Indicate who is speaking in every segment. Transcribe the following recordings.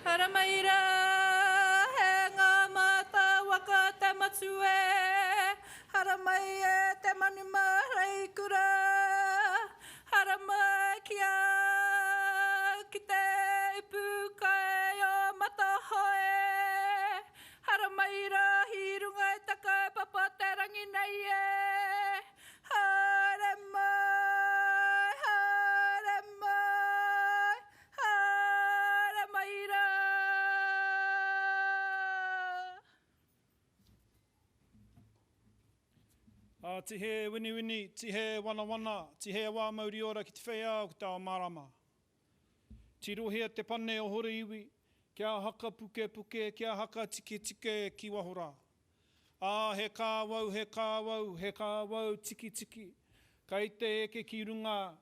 Speaker 1: Haramaira, he ngā mata waka te matue. Haramai e te manuma reikura. Haramai kia ki te ipu kai o mata hoe. Haramaira hi runga e taka papa te rangi nei e. Haramai, haramai, haramaira.
Speaker 2: Tihe wini wini, tihe wana wana, tihe wā mauri ora ki te whea o ki tāo marama. Tirohea te pane o hore iwi, kia haka puke puke, kia haka tike tike ki wahora. He kāwau, he kāwau, he kāwau tiki tiki, kei te eke ki runga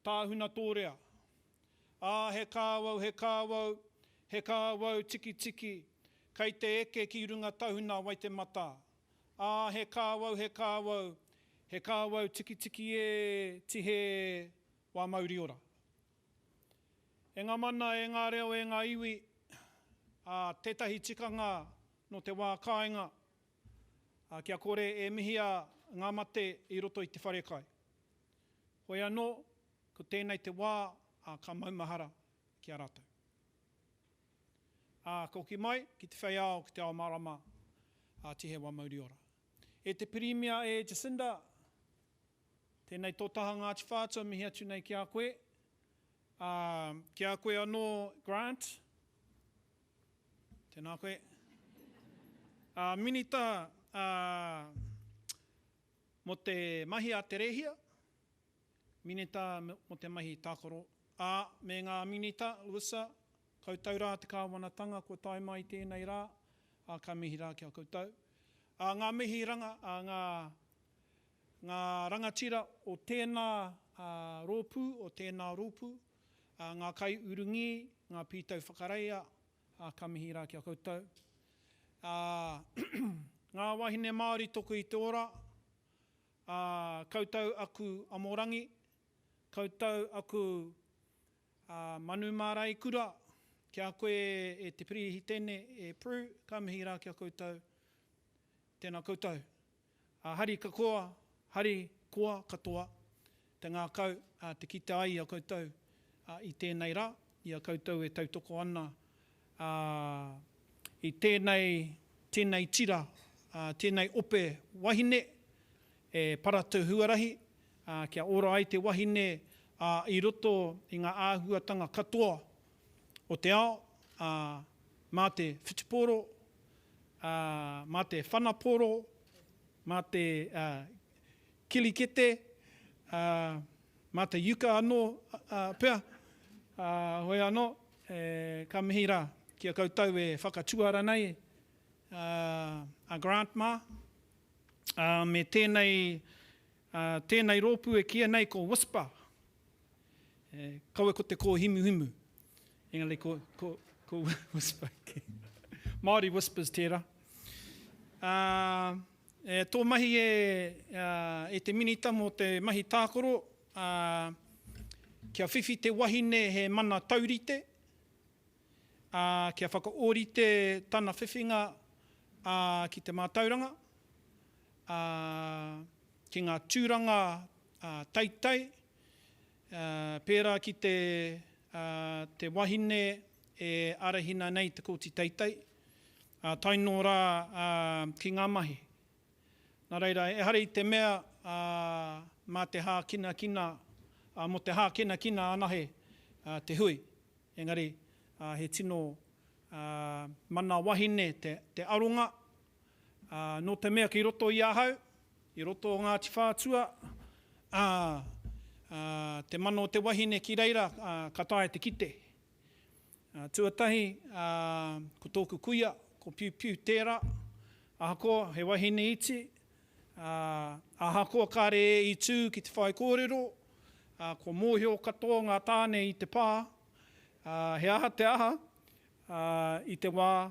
Speaker 2: tāhuna tōrea. He kāwau, he kāwau, he kāwau tiki tiki, kei te eke ki runga tāhuna wai te mata. He kāwau, he kāwau, he kāwau tiki tiki e tihe wā mauri ora. E ngā mana, e ngā reo, e ngā iwi, tētahi tikanga no te wā kāinga, kia kore e mihia ngā mate i roto i te wharekai. Hoi anō, ko tēnei te wā, ka maumahara ki a rātou. Ko ki mai, ki te whaiao, ki te ao marama, tihe wā mauri ora. E te Pirimia e Jacinda, tēnei tōtaha Ngāti Whātua mihi atu nei ki a koe. Ki a koe anō Grant, tēnā koe. Minita mo te mahi a te rehia, minita mo te mahi tākoro. Me ngā minita, Luisa, koutou rā te kāwanatanga, ko tai mai tēnei rā, ka mihi rā kia koutou. Ngā mihi ranga, ngā rangatira o tēnā rōpū, o tēnā rōpū, ngā kai urungi, ngā pītau whakareia, ka mihi rā kia koutou. Ngā wahine Māori toku i te ora, koutou aku Amorangi, koutou aku Manu Mārai Kura, kia koe e te pirihi tēne e Pru, ka mihi rā kia koutou. Tēnā koutou. Hari ka koa, hari koa katoa, te ngā kau, te kite ai a koutou i tēnei rā, i a koutou e tautoko ana i tēnei tira, tēnei ope wahine, e paratu huarahi, kia ora ai te wahine i roto i ngā āhuatanga katoa o te ao, mā te whitiporo, mā te whanaporo, mā te kilikete, mā te yuka anō pēr, hoi anō, ka mihi rā, kia koutou e whakatuara nei, a Grant mā, me tēnei rōpū e kia nei ko Whisper, kaua ko te ko himu himu, engari ko Whisper ki. Māori Whispers tērā. Tō mahi e te minita mo te mahi tākoro, kia whiwhi te wahine he mana taurite, kia whakaorite tana whiwhinga ki te mātauranga, ki ngā tūranga taitei, pērā ki te wahine e arahina nei te kōti taitei, taino rā ki ngā mahi. Nā reira, e hari te mea mā te hā kina kina, mo te hā kina kina anahe te hui. Engari, he tino mana wahine te aronga, no te mea ki roto i ahau, i roto o Ngāti Whātua, te mana o te wahine ki reira, ka tae te kite. Tuatahi, ko tōku kuia, ko piu piu tērā, ahakoa he wahine iti, ahakoa kāre e i tū ki te whai kōrero, ko mōhio katoa ngā tāne i te pā, he aha te aha, i te wā,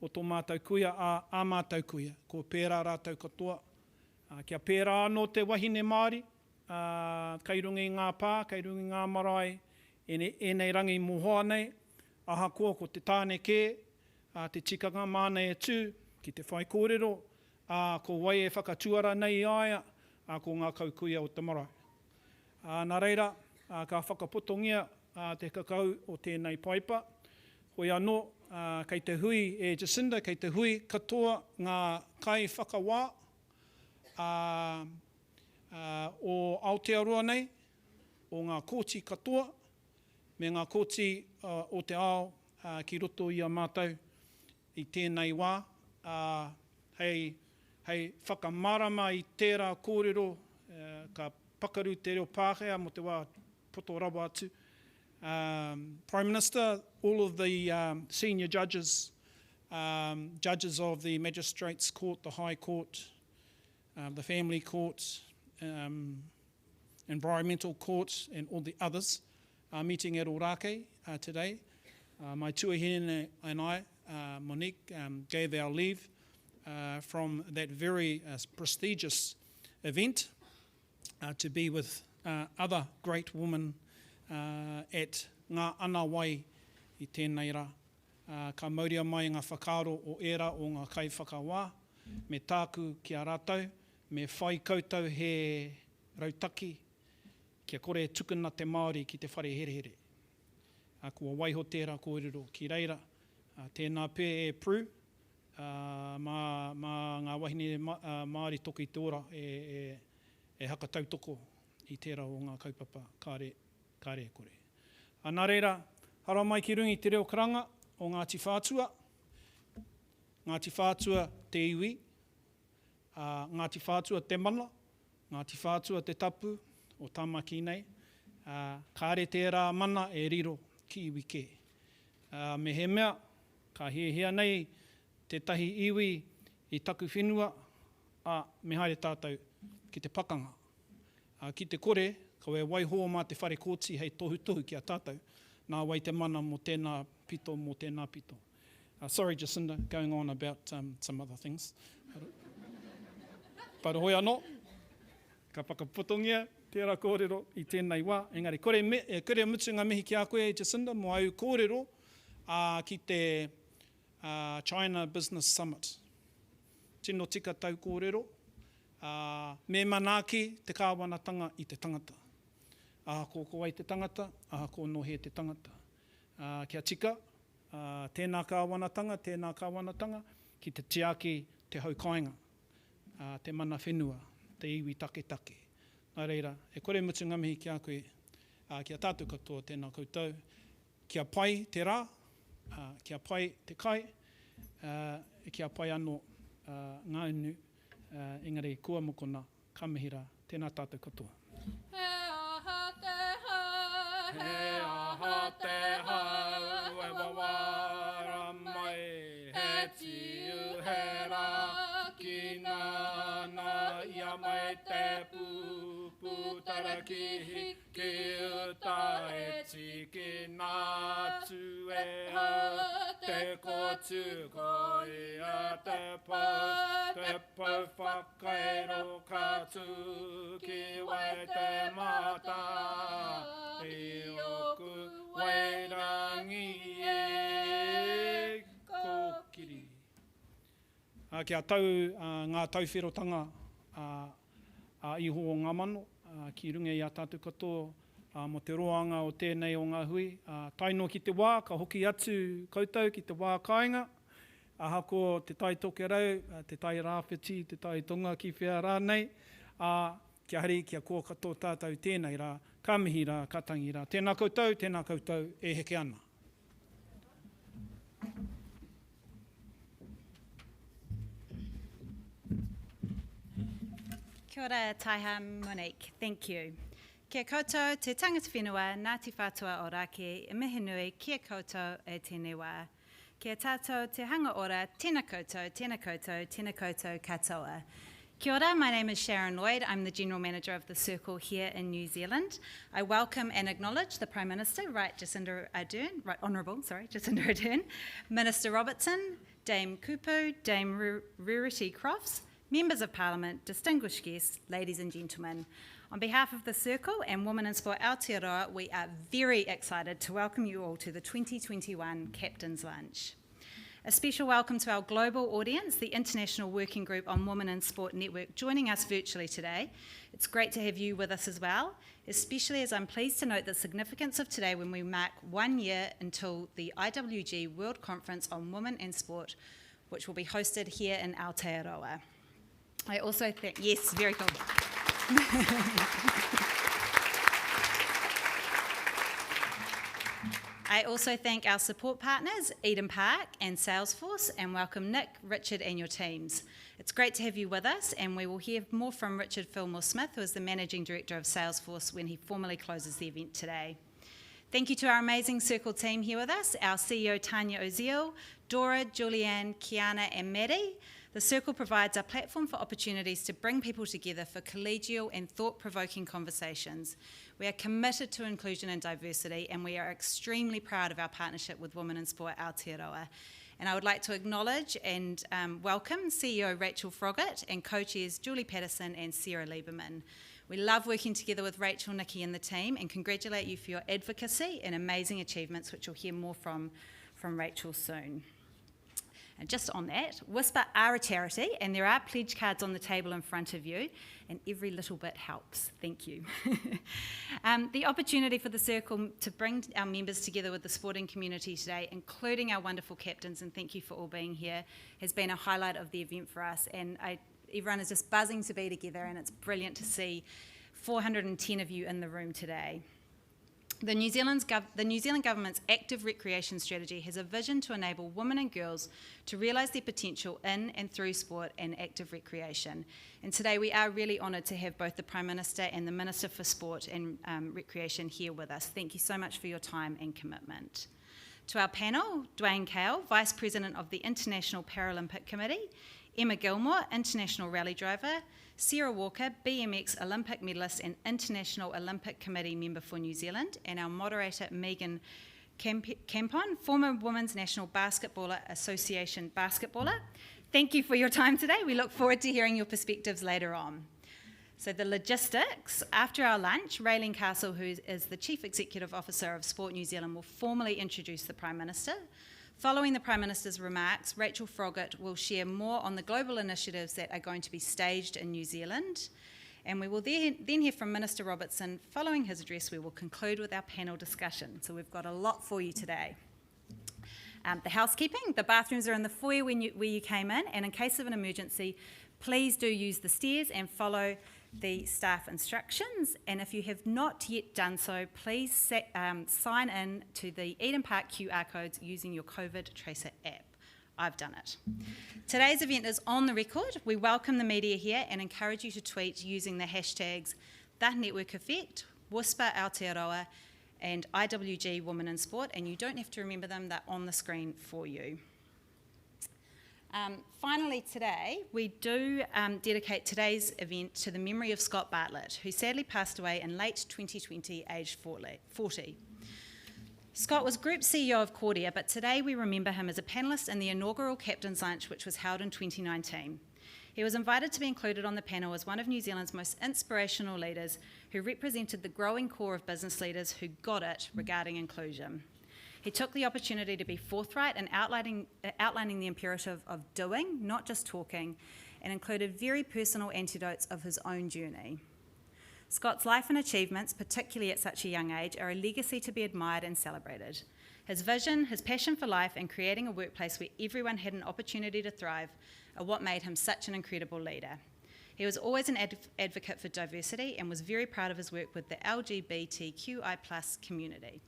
Speaker 2: o tō mātou kuia, a mātou kuia, ko pērā rātou katoa, kia pērā anō te wahine Māori, kei rungi ngā pā, kei rungi ngā marae, enei rangi mō hoa nei, ahakoa ko te tāne kē, te tikanga mana e tū, ki te whai kōrero, ko wai e whakatuara nei aia, ko ngā kaukuia o te marae. Nā reira, ka whakapotongia te kakau o tēnei paipa. Hoi anō, kei te hui e Jacinda, kei te hui katoa ngā kai whakawā o Aotearoa nei, o ngā kōti katoa, me ngā kōti o te ao ki roto i a mātou i tēnei wā. Hei whakamarama i tērā kōrero, ka pakaru te reo Pākehā mo te wā poto rawa atu. Prime Minister, all of the senior judges, judges of the Magistrates Court, the High Court, the Family Court, Environmental Court, and all the others are meeting at Ōrākei today. My tuahine and I, Monique, gave our leave from that very prestigious event to be with other great women at ngā ana wai i tēnei rā. Ka mauria mai ngā whakaaro o era o ngā kai whakawā, me tāku ki a rātou, me whai koutou he rautaki, kia kore tukuna te Māori ki te whare herehere. Kua waiho tērā kōrero ki reira, tēnā pē e pru, mā ngā wahine Māori toki te ora e haka tautoko i tērā o ngā kaupapa kāre kore. Nā reira, hara mai ki rungi te reo karanga o Ngāti Whātua. Ngāti Whātua te iwi, Ngāti Whātua te mana, Ngāti Whātua te tapu o Tāmaki nei. Kāre tērā mana e riro ki iwi kē. Me he mea, ka hea nei te tahi iwi i taku whenua, me haere tātou ki te pakanga. Ki te kore, ka we waihoa mā te whare kōti hei tohu ki a tātou, nā wai te mana mo tēnā pito, mo tēnā pito. Sorry, Jacinda, going on about some other things. But hoi anō, ka whakapotongia, tērā kōrero i tēnei wā. Engari, kore mutu ngā mihi ki a koe, Jacinda, mo au kōrero ki te China Business Summit. Tino tika tau kōrero, me manaaki te kāwanatanga i te tangata. Ko ai te tangata, ko nohe te tangata. Kia tika, tēnā kāwanatanga, ki te tiaki te haukainga, te mana whenua, te iwi take. Nā reira, e kore mutu ngamihi ki a koe, kia tātou katoa tēnā koutou, kia pai te rā, kia pai te kai, kia pai anō ngā unu, engari kua mokona, kamihira, tēnā tātou katoa.
Speaker 1: He aha te hau, e wawara mai, he tiu he rā, ki ngana ia mai te pūputara ki uta e tiki nā tu e hau, te kotu koi a te pau whakaero katu ki wai te mata. I oku wairangi e kokiri. Kia tau ngā tauwherotanga iho o ngā mano, ki runga i a tātou katoa mo te roanga o tēnei o ngā hui. Taino ki te wā, ka hoki atu koutou ki te wā kāinga. Ahako te tai toke rau, te tai rāwhiti, te tai tonga ki whia rānei. Kia hari, kia kua katoa tātou tēnei rā. Ka mihi rā, ka tangi rā. Tēnā koutou e heke ana.
Speaker 3: Kia ora, Taiha Monique. Thank you. Kia koutou, te tangata whenua, Ngāti Whātua Ōrākei, e mihi nui, kia koutou e tēnei wā. Kia tātou te hanga ora, tēnā koutou katoa. Kia ora, my name is Sharon Lloyd. I'm the General Manager of the Circle here in New Zealand. I welcome and acknowledge the Prime Minister, Honourable Jacinda Ardern, Minister Robertson, Dame Kupu, Dame Rarity Crofts, Members of Parliament, distinguished guests, ladies and gentlemen. On behalf of the Circle and Women in Sport Aotearoa, we are very excited to welcome you all to the 2021 Captain's Lunch. A special welcome to our global audience, the International Working Group on Women in Sport Network, joining us virtually today. It's great to have you with us as well, especially as I'm pleased to note the significance of today when we mark 1 year until the IWG World Conference on Women in Sport, which will be hosted here in Aotearoa. I also think, yes, very cool. I also thank our support partners, Eden Park and Salesforce, and welcome Nick, Richard and your teams. It's great to have you with us, and we will hear more from Richard Fillmore-Smith, who is the Managing Director of Salesforce, when he formally closes the event today. Thank you to our amazing Circle team here with us, our CEO Tanya Oziel, Dora, Julianne, Kiana and Maddie. The Circle provides a platform for opportunities to bring people together for collegial and thought-provoking conversations. We are committed to inclusion and diversity, and we are extremely proud of our partnership with Women in Sport Aotearoa. And I would like to acknowledge and welcome CEO Rachel Froggatt and co-chairs Julie Patterson and Sarah Lieberman. We love working together with Rachel, Nikki and the team, and congratulate you for your advocacy and amazing achievements, which you'll hear more from Rachel soon. And just on that, Whisper are a charity, and there are pledge cards on the table in front of you, and every little bit helps. Thank you. The opportunity for the Circle to bring our members together with the sporting community today, including our wonderful captains, and thank you for all being here, has been a highlight of the event for us, and everyone is just buzzing to be together, and it's brilliant to see 410 of you in the room today. The New Zealand Government's active recreation strategy has a vision to enable women and girls to realise their potential in and through sport and active recreation. And today we are really honoured to have both the Prime Minister and the Minister for Sport and Recreation here with us. Thank you so much for your time and commitment. To our panel, Dwayne Cale, Vice President of the International Paralympic Committee, Emma Gilmore, International Rally Driver, Sarah Walker, BMX Olympic medalist and International Olympic Committee member for New Zealand, and our moderator, Megan Campon, former Women's National Basketballer Association basketballer. Thank you for your time today. We look forward to hearing your perspectives later on. So the logistics, after our lunch, Raelene Castle, who is the Chief Executive Officer of Sport New Zealand, will formally introduce the Prime Minister. Following the Prime Minister's remarks, Rachel Froggatt will share more on the global initiatives that are going to be staged in New Zealand. And we will then hear from Minister Robertson. Following his address, we will conclude with our panel discussion. So we've got a lot for you today. The housekeeping, the bathrooms are in the foyer where you came in, and in case of an emergency, please do use the stairs and follow the staff instructions, and if you have not yet done so, please sign in to the Eden Park QR codes using your COVID Tracer app. I've done it. Today's event is on the record. We welcome the media here and encourage you to tweet using the hashtags #TheNetworkEffect, Whisper Aotearoa, and IWG Women in Sport, and you don't have to remember them, they're on the screen for you. Finally today, we do dedicate today's event to the memory of Scott Bartlett, who sadly passed away in late 2020, aged 40. Scott was Group CEO of Kordia, but today we remember him as a panellist in the inaugural Captain's Lunch, which was held in 2019. He was invited to be included on the panel as one of New Zealand's most inspirational leaders who represented the growing core of business leaders who got it regarding inclusion. He took the opportunity to be forthright in outlining the imperative of doing, not just talking, and included very personal anecdotes of his own journey. Scott's life and achievements, particularly at such a young age, are a legacy to be admired and celebrated. His vision, his passion for life, and creating a workplace where everyone had an opportunity to thrive are what made him such an incredible leader. He was always an advocate for diversity and was very proud of his work with the LGBTQI+ community.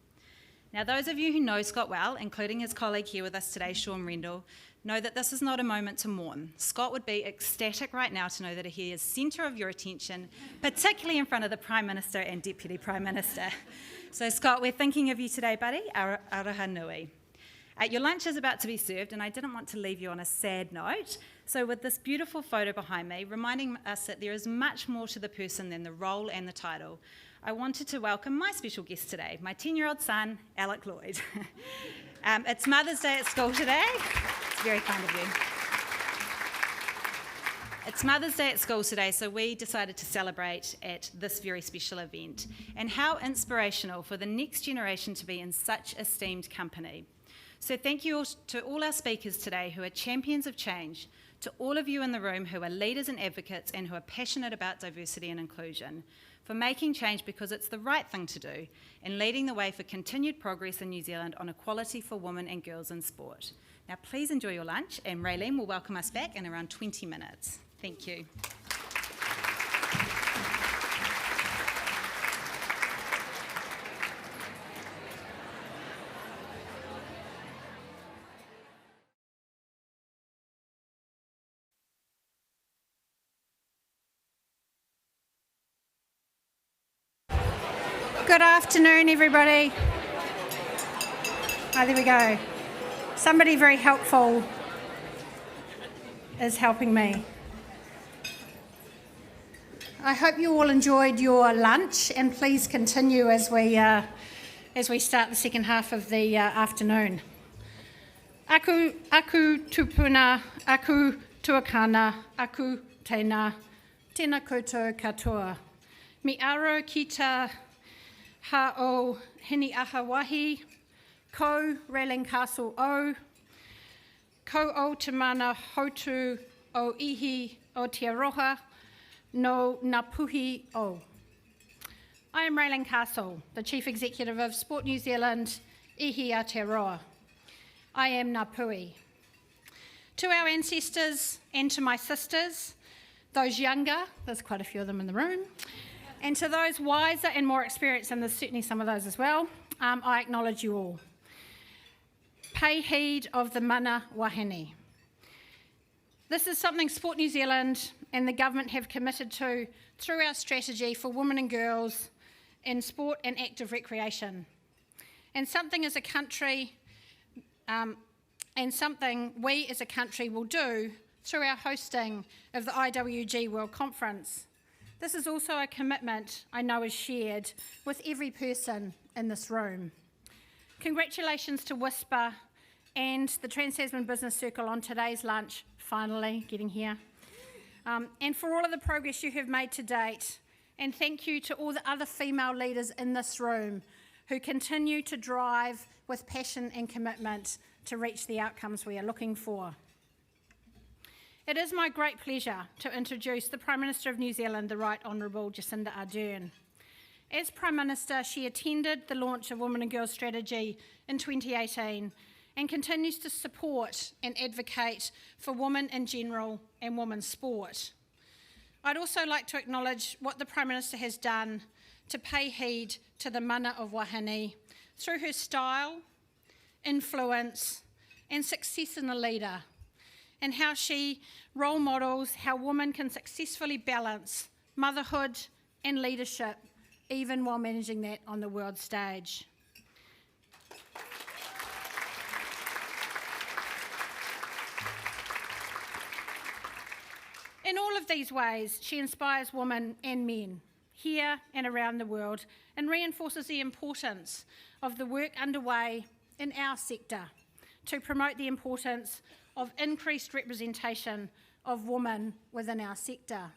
Speaker 3: Now, those of you who know Scott well, including his colleague here with us today, Sean Rendell, know that this is not a moment to mourn. Scott would be ecstatic right now to know that he is centre of your attention, particularly in front of the Prime Minister and Deputy Prime Minister. So, Scott, we're thinking of you today, buddy. Aroha nui. Your lunch is about to be served, and I didn't want to leave you on a sad note. So with this beautiful photo behind me, reminding us that there is much more to the person than the role and the title, I wanted to welcome my special guest today, my 10-year-old son, Alec Lloyd. It's Mother's Day at school today. It's very kind of you. It's Mother's Day at school today, so we decided to celebrate at this very special event. And how inspirational for the next generation to be in such esteemed company. So thank you all to all our speakers today who are champions of change, to all of you in the room who are leaders and advocates and who are passionate about diversity and inclusion, for making change because it's the right thing to do and leading the way for continued progress in New Zealand on equality for women and girls in sport. Now please enjoy your lunch, and Raylene will welcome us back in around 20 minutes. Thank you.
Speaker 4: Good afternoon, everybody. Oh, there we go. Somebody very helpful is helping me. I hope you all enjoyed your lunch, and please continue as we start the second half of the afternoon. Aku tupuna, aku tuakana, aku tēnā, tēnā koutou katoa. Mi aro kita ha'o hini aha wahi, ko Raylene Castle o, ko o te mana hotu o ihi o te aroha, no Ngāpuhi o. I am Raylene Castle, the Chief Executive of Sport New Zealand, Ihi Aotearoa. I am Ngāpuhi. To our ancestors and to my sisters, those younger, there's quite a few of them in the room, and to those wiser and more experienced, and there's certainly some of those as well, I acknowledge you all. Pay heed of the mana wahine. This is something Sport New Zealand and the government have committed to through our strategy for women and girls in sport and active recreation. And something as a country, and something we as a country will do through our hosting of the IWG World Conference. This is also a commitment I know is shared with every person in this room. Congratulations to Whisper and the Trans-Tasman Business Circle on today's lunch, finally getting here, and for all of the progress you have made to date. And thank you to all the other female leaders in this room who continue to drive with passion and commitment to reach the outcomes we are looking for. It is my great pleasure to introduce the Prime Minister of New Zealand, the Right Honourable Jacinda Ardern. As Prime Minister, she attended the launch of Women and Girls Strategy in 2018 and continues to support and advocate for women in general and women's sport. I'd also like to acknowledge what the Prime Minister has done to pay heed to the mana of wahine through her style, influence, and success in a leader, and how she role models how women can successfully balance motherhood and leadership, even while managing that on the world stage. In all of these ways, she inspires women and men here and around the world and reinforces the importance of the work underway in our sector to promote the importance of increased representation of women within our sector.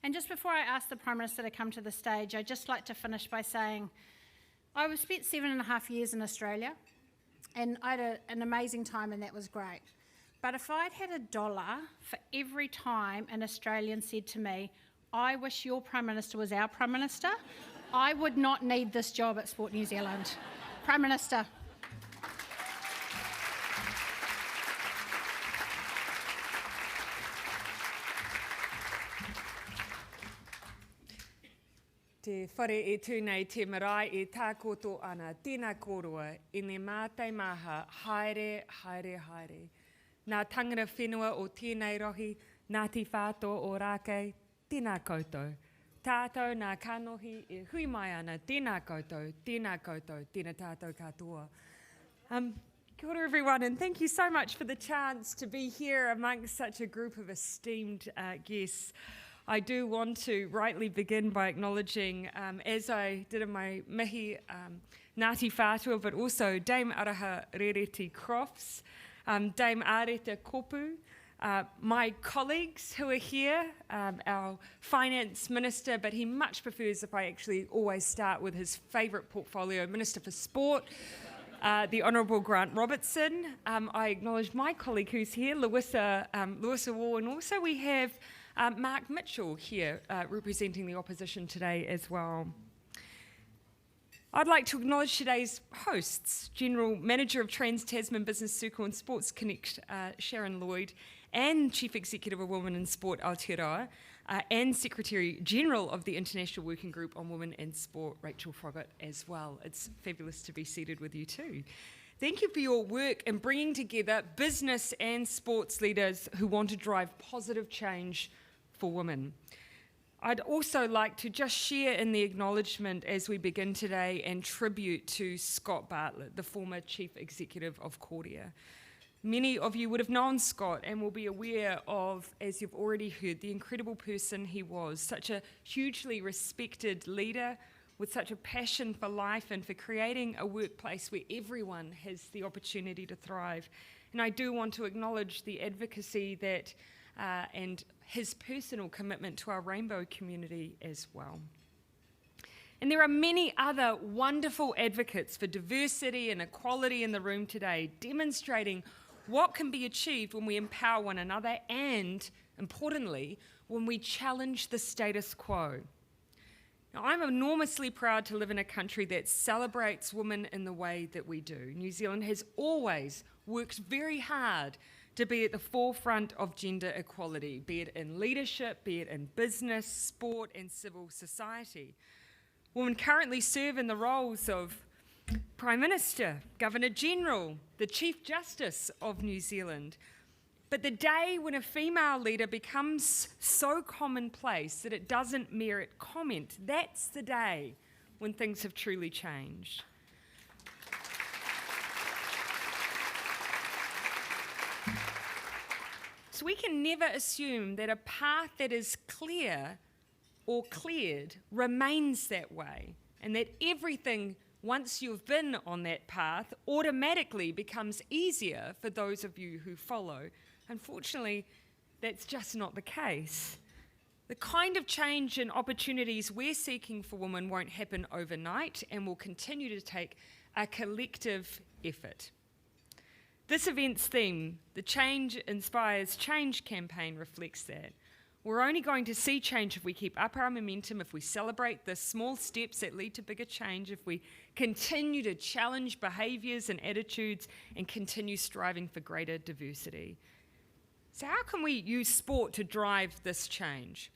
Speaker 4: And just before I ask the Prime Minister to come to the stage, I'd just like to finish by saying I spent 7.5 years in Australia, and I had an amazing time, and that was great. But if I'd had $1 for every time an Australian said to me, I wish your Prime Minister was our Prime Minister, I would not need this job at Sport New Zealand. Prime Minister.
Speaker 5: Te whare e tūnei te marae e tākoto ana, tēnā kōrua, i ne mātai maha, haere, haere, haere. Nā tangata whenua o tēnei rohi, Ngāti Whātua o Rākei, tēnā koutou. Tātou nā kanohi e hui mai ana, tēnā koutou, tēnā koutou, tēnā tātou katoa. Kia ora everyone, and thank you so much for the chance to be here amongst such a group of esteemed guests. I do want to rightly begin by acknowledging, as I did in my mihi, Ngāti Whātua, but also Dame Araha Rereti Crofts, Dame Areta Kopu, My colleagues who are here, our finance minister, but he much prefers if I actually always start with his favourite portfolio, Minister for Sport, the Honourable Grant Robertson. I acknowledge my colleague who's here, Louisa Wall, and also we have Mark Mitchell here representing the opposition today as well. I'd like to acknowledge today's hosts, General Manager of Trans-Tasman Business Circle and Sports Connect, Sharon Lloyd, and Chief Executive of Women in Sport, Aotearoa, and Secretary General of the International Working Group on Women in Sport, Rachel Froggatt, as well. It's fabulous to be seated with you too. Thank you for your work in bringing together business and sports leaders who want to drive positive change for women. I'd also like to just share in the acknowledgement as we begin today and tribute to Scott Bartlett, the former Chief Executive of Kordia. Many of you would have known Scott and will be aware of, as you've already heard, the incredible person he was, such a hugely respected leader with such a passion for life and for creating a workplace where everyone has the opportunity to thrive. And I do want to acknowledge the advocacy that and his personal commitment to our rainbow community as well. And there are many other wonderful advocates for diversity and equality in the room today, demonstrating what can be achieved when we empower one another and, importantly, when we challenge the status quo. Now, I'm enormously proud to live in a country that celebrates women in the way that we do. New Zealand has always worked very hard to be at the forefront of gender equality, be it in leadership, be it in business, sport, and civil society. Women currently serve in the roles of Prime Minister, Governor-General, the Chief Justice of New Zealand. But the day when a female leader becomes so commonplace that it doesn't merit comment, that's the day when things have truly changed. So we can never assume that a path that is clear or cleared remains that way, and that everything, once you've been on that path, automatically becomes easier for those of you who follow. Unfortunately, that's just not the case. The kind of change and opportunities we're seeking for women won't happen overnight and will continue to take a collective effort. This event's theme, the Change Inspires Change campaign, reflects that. We're only going to see change if we keep up our momentum, if we celebrate the small steps that lead to bigger change, if we continue to challenge behaviours and attitudes and continue striving for greater diversity. So how can we use sport to drive this change?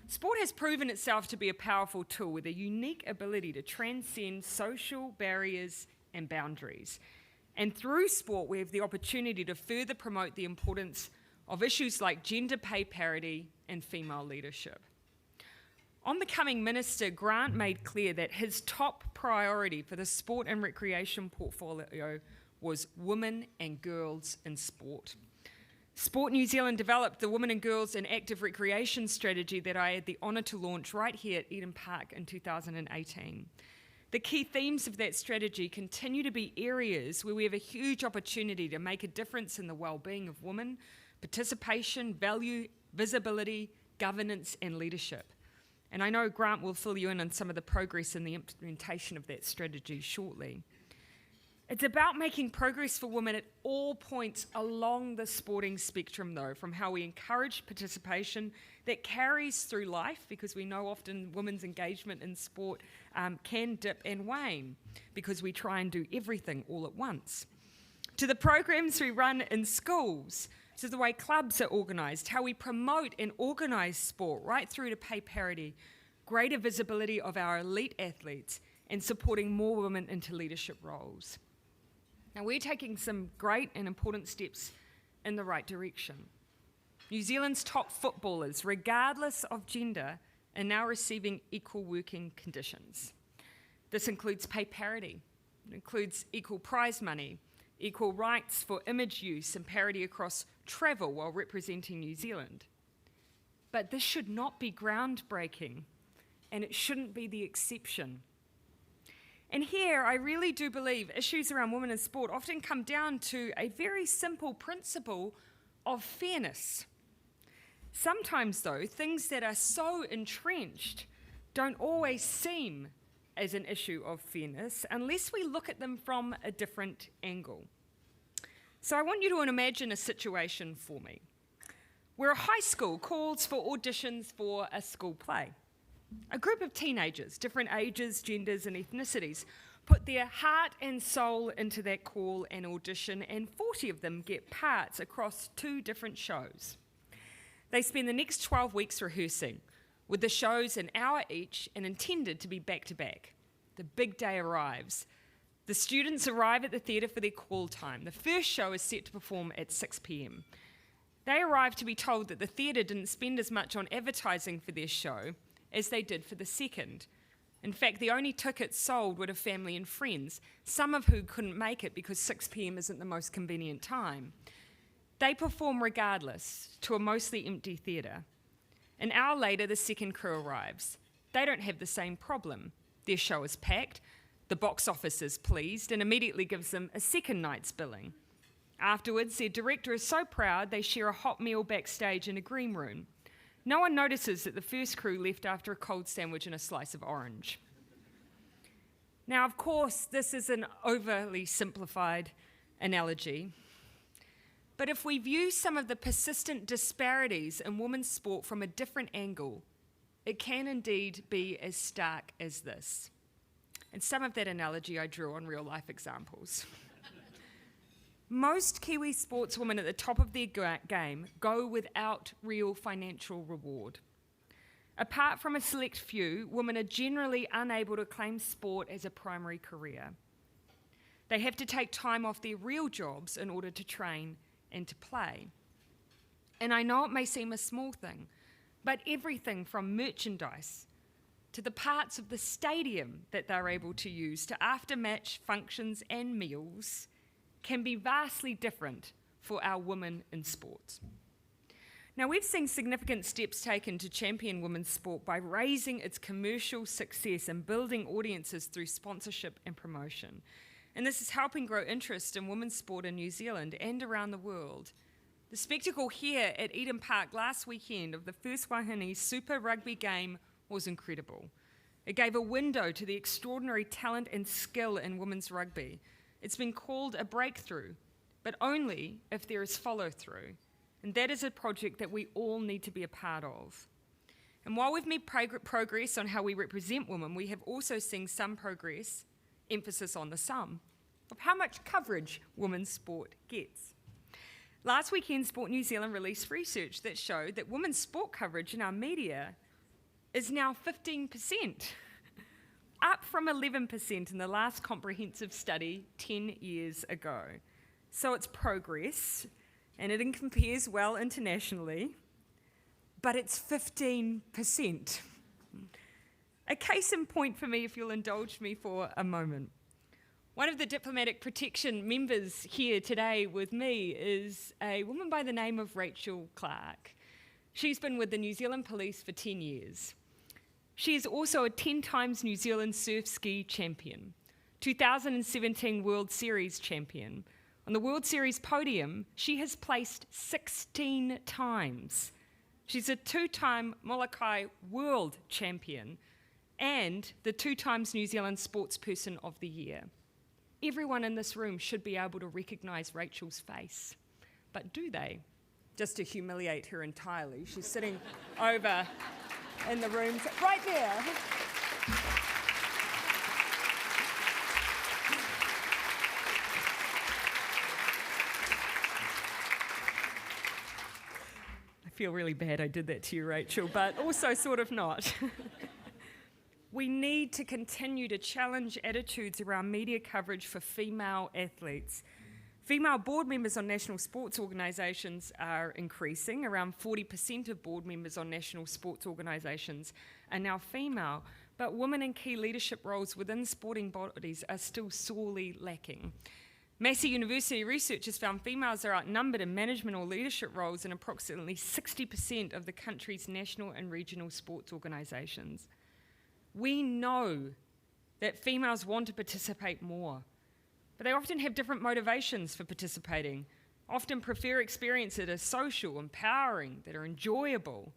Speaker 5: Sport has proven itself to be a powerful tool with a unique ability to transcend social barriers and boundaries. And through sport, we have the opportunity to further promote the importance of issues like gender pay parity and female leadership. On becoming minister, Grant made clear that his top priority for the sport and recreation portfolio was women and girls in sport. Sport New Zealand developed the Women and Girls in Active Recreation strategy that I had the honour to launch right here at Eden Park in 2018. The key themes of that strategy continue to be areas where we have a huge opportunity to make a difference in the well-being of women, participation, value, visibility, governance, and leadership. And I know Grant will fill you in on some of the progress in the implementation of that strategy shortly. It's about making progress for women at all points along the sporting spectrum, though, from how we encourage participation that carries through life, because we know often women's engagement in sport can dip and wane because we try and do everything all at once, to the programs we run in schools, to the way clubs are organised, how we promote and organise sport, right through to pay parity, greater visibility of our elite athletes, and supporting more women into leadership roles. Now, we're taking some great and important steps in the right direction. New Zealand's top footballers, regardless of gender, are now receiving equal working conditions. This includes pay parity, it includes equal prize money, equal rights for image use and parity across travel while representing New Zealand. But this should not be groundbreaking, and it shouldn't be the exception. And here, I really do believe issues around women in sport often come down to a very simple principle of fairness. Sometimes, though, things that are so entrenched don't always seem as an issue of fairness unless we look at them from a different angle. So I want you to imagine a situation for me where a high school calls for auditions for a school play. A group of teenagers, different ages, genders, and ethnicities, put their heart and soul into that call and audition, and 40 of them get parts across 2 different shows. They spend the next 12 weeks rehearsing, with the shows an hour each and intended to be back-to-back. The big day arrives. The students arrive at the theatre for their call time. The first show is set to perform at 6 p.m. They arrive to be told that the theatre didn't spend as much on advertising for their show as they did for the second. In fact, the only tickets sold were to family and friends, some of who couldn't make it because 6 p.m. isn't the most convenient time. They perform regardless to a mostly empty theatre. An hour later, the second crew arrives. They don't have the same problem. Their show is packed, the box office is pleased, and immediately gives them a second night's billing. Afterwards, their director is so proud they share a hot meal backstage in a green room. No one notices that the first crew left after a cold sandwich and a slice of orange. Now, of course, this is an overly simplified analogy, but if we view some of the persistent disparities in women's sport from a different angle, it can indeed be as stark as this. And some of that analogy I drew on real-life examples. Most Kiwi sportswomen at the top of their game go without real financial reward. Apart from a select few, women are generally unable to claim sport as a primary career. They have to take time off their real jobs in order to train and to play. And I know it may seem a small thing, but everything from merchandise to the parts of the stadium that they're able to use to after-match functions and meals can be vastly different for our women in sports. Now, we've seen significant steps taken to champion women's sport by raising its commercial success and building audiences through sponsorship and promotion. And this is helping grow interest in women's sport in New Zealand and around the world. The spectacle here at Eden Park last weekend of the first Wahine Super Rugby game was incredible. It gave a window to the extraordinary talent and skill in women's rugby. It's been called a breakthrough, but only if there is follow-through. And that is a project that we all need to be a part of. And while we've made progress on how we represent women, we have also seen some progress, emphasis on the sum, of how much coverage women's sport gets. Last weekend, Sport New Zealand released research that showed that women's sport coverage in our media is now 15%. Up from 11% in the last comprehensive study 10 years ago. So it's progress, and it compares well internationally, but it's 15%. A case in point for me, if you'll indulge me for a moment. One of the diplomatic protection members here today with me is a woman by the name of Rachel Clark. She's been with the New Zealand Police for 10 years. She is also a 10 times New Zealand surf ski champion, 2017 World Series champion. On the World Series podium, she has placed 16 times. She's a 2-time Molokai World Champion and the 2 times New Zealand Sportsperson of the Year. Everyone in this room should be able to recognise Rachel's face, but do they? Just to humiliate her entirely, she's sitting over in the room, right there. I feel really bad I did that to you, Rachel, but also sort of not. We need to continue to challenge attitudes around media coverage for female athletes. Female board members on national sports organisations are increasing. Around 40% of board members on national sports organisations are now female, but women in key leadership roles within sporting bodies are still sorely lacking. Massey University research has found females are outnumbered in management or leadership roles in approximately 60% of the country's national and regional sports organisations. We know that females want to participate more, but they often have different motivations for participating. often prefer experiences that are social, empowering, that are enjoyable.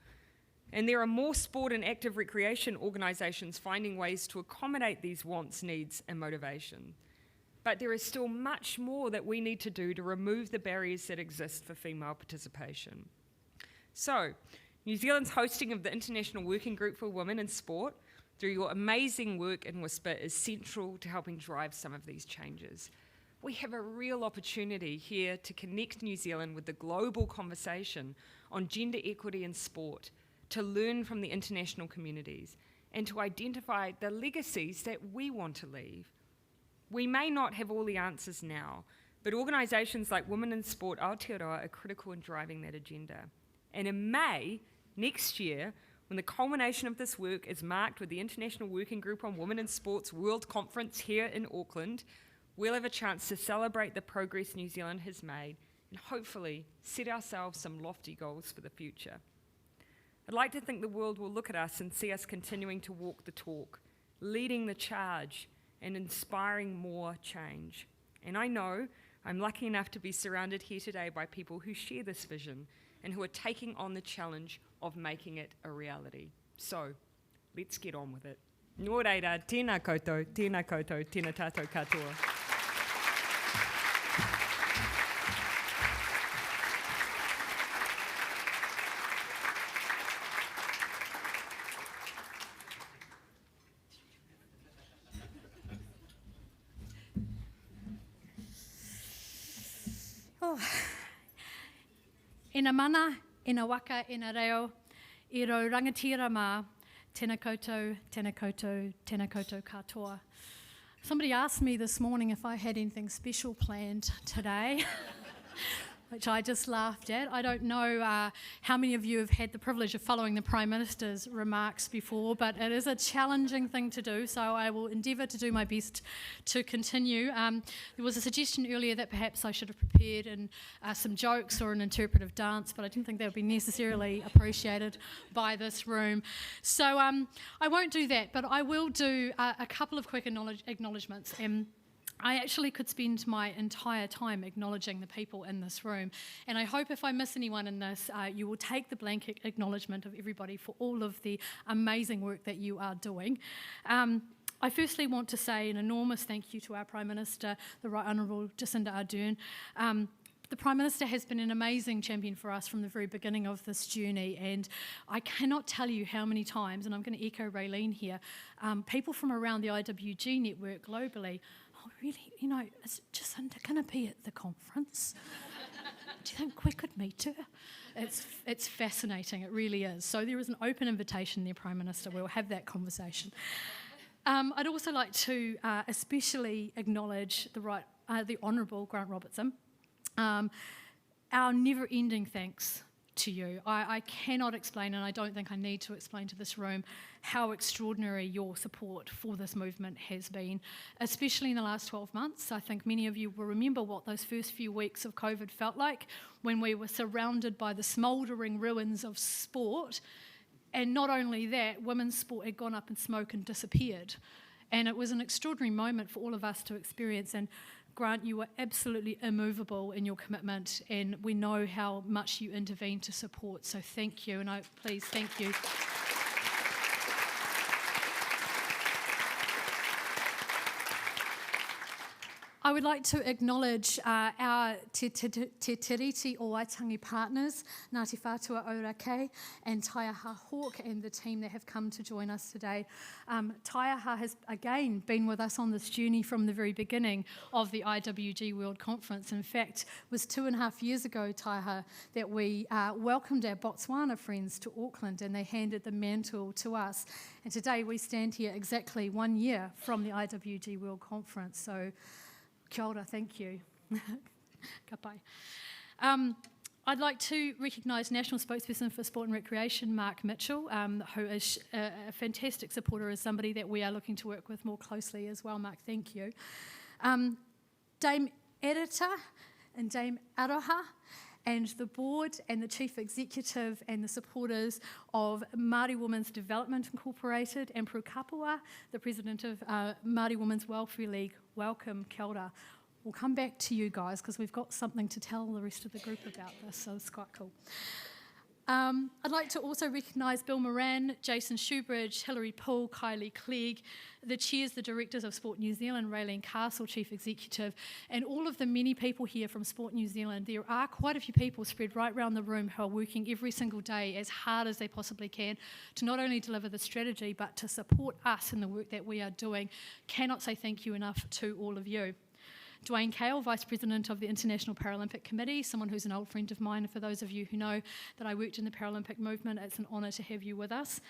Speaker 5: And there are more sport and active recreation organisations finding ways to accommodate these wants, needs, and motivation. But there is still much more that we need to do to remove the barriers that exist for female participation. So, New Zealand's hosting of the International Working Group for Women in Sport, through your amazing work in Whisper, is central to helping drive some of these changes. We have a real opportunity here to connect New Zealand with the global conversation on gender equity in sport, to learn from the international communities, and to identify the legacies that we want to leave. We may not have all the answers now, but organisations like Women in Sport Aotearoa are critical in driving that agenda. And in May, next year, when the culmination of this work is marked with the International Working Group on Women in Sport's World Conference here in Auckland, we'll have a chance to celebrate the progress New Zealand has made and hopefully set ourselves some lofty goals for the future. I'd like to think the world will look at us and see us continuing to walk the talk, leading the charge, and inspiring more change. And I know I'm lucky enough to be surrounded here today by people who share this vision and who are taking on the challenge of making it a reality. So, let's get on with it. Nō reira, tēnā koutou, tēnā tātou katoa.
Speaker 4: Ina mana, ina waka, ina reo, I rau rangatira mā, tēnā koutou, tēnā koutou, tēnā koutou katoa. Somebody asked me this morning if I had anything special planned today, which I just laughed at. I don't know how many of you have had the privilege of following the Prime Minister's remarks before, but it is a challenging thing to do, so I will endeavour to do my best to continue. There was a suggestion earlier that perhaps I should have prepared some jokes or an interpretive dance, but I didn't think that would be necessarily appreciated by this room. So I won't do that, but I will do a couple of quick acknowledgements. I actually could spend my entire time acknowledging the people in this room, and I hope if I miss anyone in this, you will take the blanket acknowledgement of everybody for all of the amazing work that you are doing. I firstly want to say an enormous thank you to our Prime Minister, the Right Honourable Jacinda Ardern. The Prime Minister has been an amazing champion for us from the very beginning of this journey, and I cannot tell you how many times, and I'm going to echo Raylene here, people from around the IWG network globally, oh really, you know, is Jacinda going to be at the conference? Do you think we could meet her? It's fascinating, it really is. So there is an open invitation there, Prime Minister, we'll have that conversation. I'd also like to especially acknowledge the Honourable Grant Robertson. Our never-ending thanks to you. I cannot explain, and I don't think I need to explain to this room, how extraordinary your support for this movement has been, especially in the last 12 months. I think many of you will remember what those first few weeks of COVID felt like, when we were surrounded by the smouldering ruins of sport. And not only that, women's sport had gone up in smoke and disappeared. And it was an extraordinary moment for all of us to experience. And Grant, you were absolutely immovable in your commitment, and we know how much you intervened to support, so thank you, and please thank you. I would like to acknowledge our Te Tiriti o Waitangi partners, Ngāti Whātua Ōrākei and Taiaha Hawk, and the team that have come to join us today. Taiaha has again been with us on this journey from the very beginning of the IWG World Conference. In fact, it was 2.5 years ago, Taiaha, that we welcomed our Botswana friends to Auckland, and they handed the mantle to us. And today we stand here exactly 1 year from the IWG World Conference. So, kia ora, thank you. Ka pai. I'd like to recognise National Spokesperson for Sport and Recreation, Mark Mitchell, who is a fantastic supporter, as somebody that we are looking to work with more closely as well. Mark, thank you. Dame Erita and Dame Aroha, and the board and the chief executive and the supporters of Māori Women's Development Incorporated, and Prue Kapua, the president of Māori Women's Welfare League, welcome, kia ora.
Speaker 6: we'll come back to you guys because we've got something to tell the rest of the group about this, so it's quite cool. I'd like to also recognise Bill Moran, Jason Shoebridge, Hilary Poole, Kylie Clegg, the chairs, the directors of Sport New Zealand, Raylene Castle, Chief Executive, and all of the many people here from Sport New Zealand. There are quite a few people spread right around the room who are working every single day as hard as they possibly can to not only deliver the strategy but to support us in the work that we are doing. Cannot say thank you enough to all of you. Dwayne Cale, Vice President of the International Paralympic Committee, someone who's an old friend of mine. For those of you who know that I worked in the Paralympic movement, it's an honour to have you with us.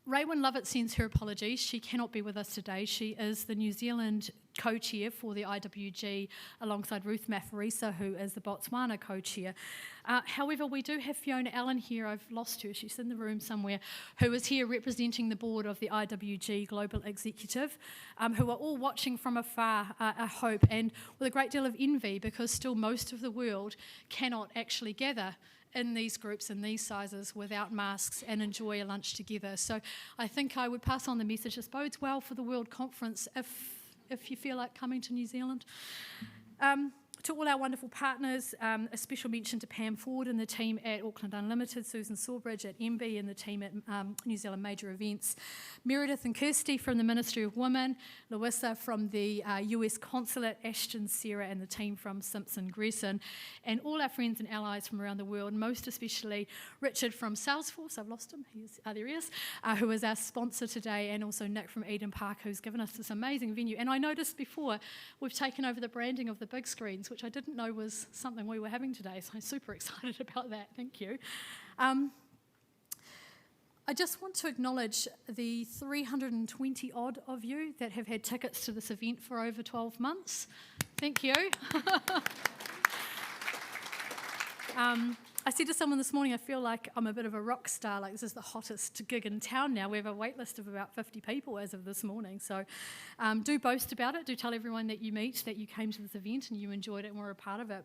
Speaker 6: Raewyn Lovett sends her apologies. She cannot be with us today. She is the New Zealand co-chair for the IWG alongside Ruth Mafarisa, who is the Botswana co-chair. However, we do have Fiona Allen here. I've lost her. She's in the room somewhere, who is here representing the board of the IWG Global Executive, who are all watching from afar, I hope, and with a great deal of envy because still most of the world cannot actually gather in these groups in these sizes without masks and enjoy a lunch together. So I think I would pass on the message. This bodes well for the World Conference if you feel like coming to New Zealand. To all our wonderful partners, a special mention to Pam Ford and the team at Auckland Unlimited, Susan Sawbridge at MB and the team at New Zealand Major Events, Meredith and Kirsty from the Ministry of Women, Louisa from the US Consulate, Ashton, Sarah and the team from Simpson Gresson, and all our friends and allies from around the world, most especially Richard from Salesforce, I've lost him, there he is, who is our sponsor today, and also Nick from Eden Park, who's given us this amazing venue. And I noticed before, we've taken over the branding of the big screens, which I didn't know was something we were having today, so I'm super excited about that. Thank you. I just want to acknowledge the 320 odd of you that have had tickets to this event for over 12 months. Thank you. I said to someone this morning, I feel like I'm a bit of a rock star, like this is the hottest gig in town now. We have a wait list of about 50 people as of this morning, so do boast about it. Do tell everyone that you meet that you came to this event and you enjoyed it and were a part of it.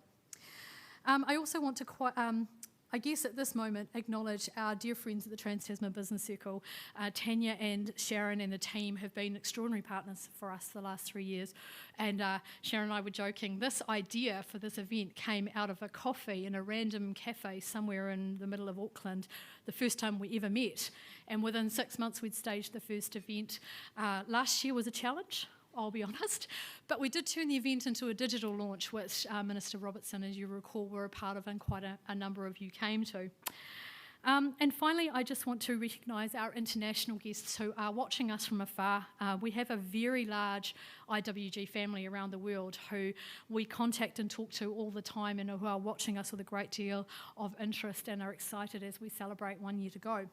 Speaker 6: I also want to I guess at this moment, acknowledge our dear friends at the Trans-Tasman Business Circle. Tanya and Sharon and the team have been extraordinary partners for us the last 3 years. And Sharon and I were joking, this idea for this event came out of a coffee in a random cafe somewhere in the middle of Auckland, the first time we ever met. And within 6 months, we'd staged the first event. Last year was a challenge, I'll be honest, but we did turn the event into a digital launch, which Minister Robertson, as you recall, were a part of and quite a number of you came to. And finally, I just want to recognise our international guests who are watching us from afar. We have a very large IWG family around the world who we contact and talk to all the time and who are watching us with a great deal of interest and are excited as we celebrate 1 year to go.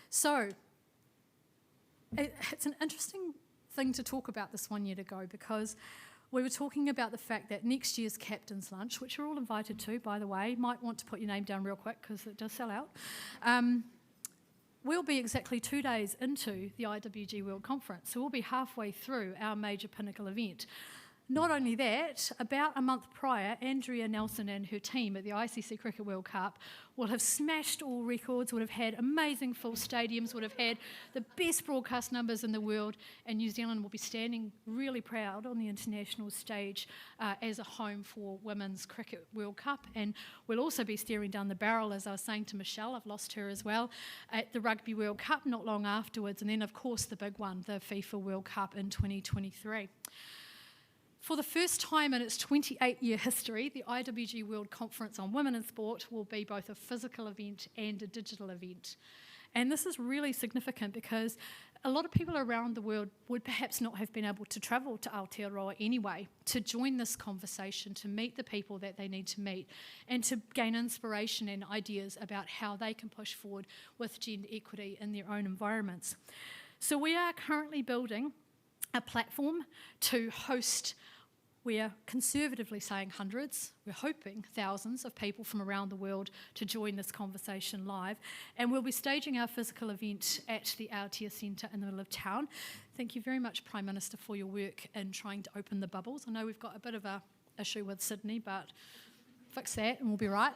Speaker 6: So, it's an interesting thing to talk about this 1 year to go because we were talking about the fact that next year's Captain's Lunch, which you're all invited to, by the way, might want to put your name down real quick because it does sell out, we'll be exactly 2 days into the IWG World Conference, so we'll be halfway through our major pinnacle event. Not only that, about a month prior, Andrea Nelson and her team at the ICC Cricket World Cup will have smashed all records, would have had amazing full stadiums, would have had the best broadcast numbers in the world, and New Zealand will be standing really proud on the international stage as a home for Women's Cricket World Cup. And we'll also be staring down the barrel, as I was saying to Michelle, I've lost her as well, at the Rugby World Cup not long afterwards, and then of course the big one, the FIFA World Cup in 2023. For the first time in its 28-year history, the IWG World Conference on Women in Sport will be both a physical event and a digital event. And this is really significant because a lot of people around the world would perhaps not have been able to travel to Aotearoa anyway to join this conversation, to meet the people that they need to meet, and to gain inspiration and ideas about how they can push forward with gender equity in their own environments. So we are currently building a platform to host, we're conservatively saying hundreds, we're hoping thousands of people from around the world to join this conversation live. And we'll be staging our physical event at the Aotea Centre in the middle of town. Thank you very much, Prime Minister, for your work in trying to open the bubbles. I know we've got a bit of an issue with Sydney, but fix that and we'll be right.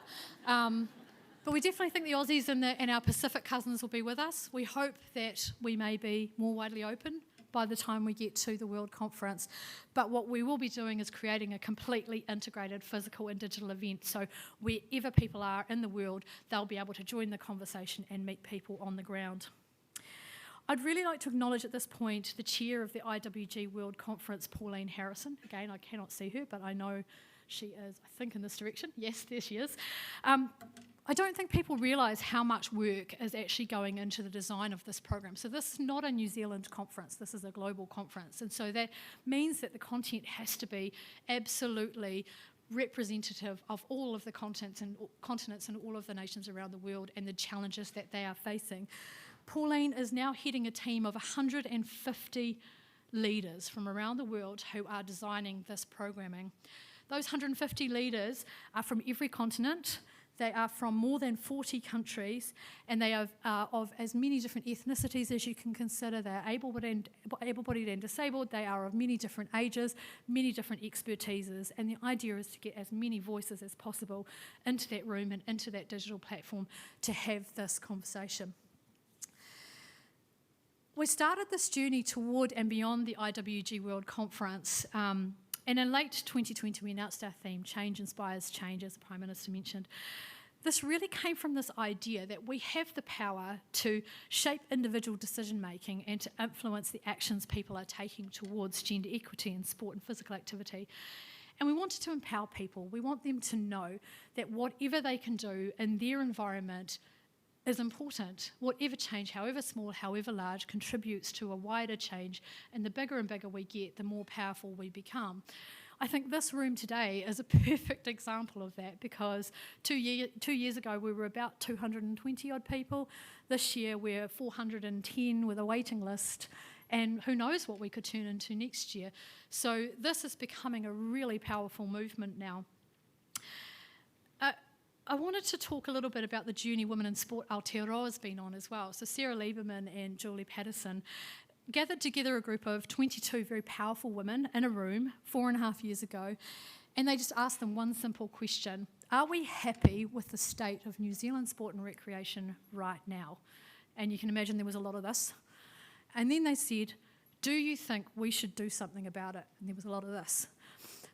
Speaker 6: But we definitely think the Aussies and our Pacific cousins will be with us. We hope that we may be more widely open by the time we get to the World Conference. But what we will be doing is creating a completely integrated physical and digital event. So wherever people are in the world, they'll be able to join the conversation and meet people on the ground. I'd really like to acknowledge at this point the chair of the IWG World Conference, Pauline Harrison. Again, I cannot see her, but I know she is, I think, in this direction. Yes, there she is. I don't think people realise how much work is actually going into the design of this program. So this is not a New Zealand conference, this is a global conference. And so that means that the content has to be absolutely representative of all of the continents and all of the nations around the world and the challenges that they are facing. Pauline is now heading a team of 150 leaders from around the world who are designing this programming. Those 150 leaders are from every continent. They are from more than 40 countries, and they are of as many different ethnicities as you can consider. They are able-bodied and disabled. They are of many different ages, many different expertises, and the idea is to get as many voices as possible into that room and into that digital platform to have this conversation. We started this journey toward and beyond the IWG World Conference, and in late 2020 we announced our theme, Change Inspires Change, as the Prime Minister mentioned. This really came from this idea that we have the power to shape individual decision making and to influence the actions people are taking towards gender equity in sport and physical activity. And we wanted to empower people. We want them to know that whatever they can do in their environment is important. Whatever change, however small, however large, contributes to a wider change, and the bigger and bigger we get, the more powerful we become. I think this room today is a perfect example of that, because 2 years ago we were about 220 odd people. This year we're 410 with a waiting list, and who knows what we could turn into next year. So this is becoming a really powerful movement now. I wanted to talk a little bit about the journey Women in Sport Aotearoa has been on as well. So Sarah Lieberman and Julie Patterson gathered together a group of 22 very powerful women in a room 4.5 years ago, and they just asked them one simple question: are we happy with the state of New Zealand sport and recreation right now? And you can imagine there was a lot of this. And then they said, do you think we should do something about it? And there was a lot of this.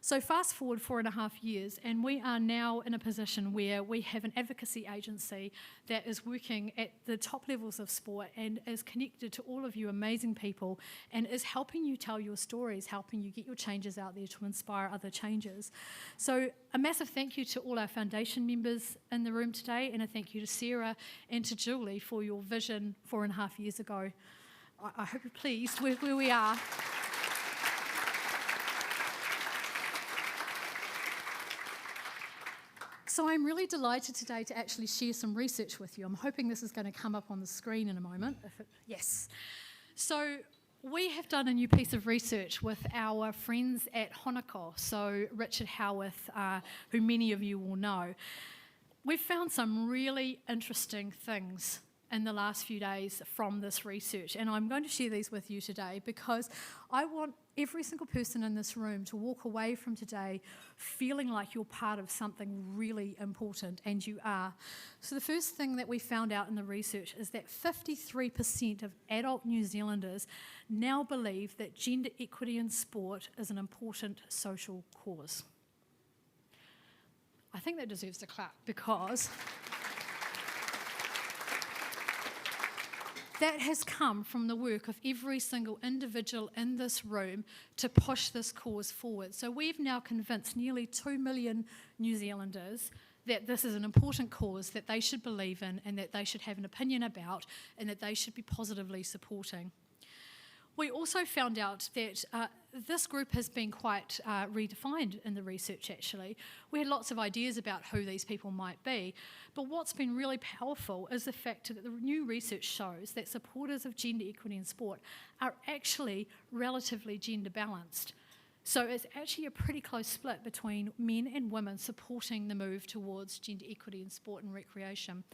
Speaker 6: So fast forward 4.5 years, and we are now in a position where we have an advocacy agency that is working at the top levels of sport and is connected to all of you amazing people and is helping you tell your stories, helping you get your changes out there to inspire other changes. So a massive thank you to all our foundation members in the room today, and a thank you to Sarah and to Julie for your vision 4.5 years ago. I hope you're pleased with where we are. So I'm really delighted today to actually share some research with you. I'm hoping this is going to come up on the screen in a moment. Yes. So we have done a new piece of research with our friends at Honoco, so Richard Howarth, who many of you will know. We've found some really interesting things in the last few days from this research, and I'm going to share these with you today because I want every single person in this room to walk away from today feeling like you're part of something really important, and you are. So the first thing that we found out in the research is that 53% of adult New Zealanders now believe that gender equity in sport is an important social cause. I think that deserves a clap, because that has come from the work of every single individual in this room to push this cause forward. So we've now convinced nearly 2 million New Zealanders that this is an important cause that they should believe in and that they should have an opinion about and that they should be positively supporting. We also found out that this group has been quite redefined in the research, actually. We had lots of ideas about who these people might be, but what's been really powerful is the fact that the new research shows that supporters of gender equity in sport are actually relatively gender balanced. So it's actually a pretty close split between men and women supporting the move towards gender equity in sport and recreation.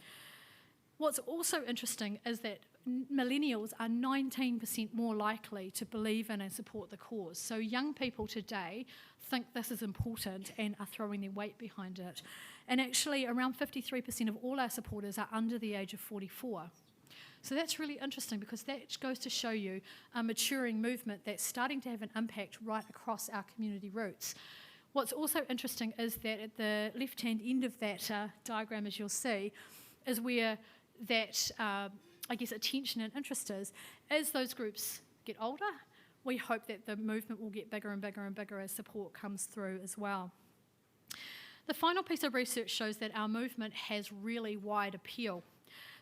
Speaker 6: What's also interesting is that millennials are 19% more likely to believe in and support the cause. So young people today think this is important and are throwing their weight behind it. And actually around 53% of all our supporters are under the age of 44. So that's really interesting because that goes to show you a maturing movement that's starting to have an impact right across our community roots. What's also interesting is that at the left-hand end of that diagram, as you'll see, is where that, attention and interest is. As those groups get older, we hope that the movement will get bigger and bigger and bigger as support comes through as well. The final piece of research shows that our movement has really wide appeal.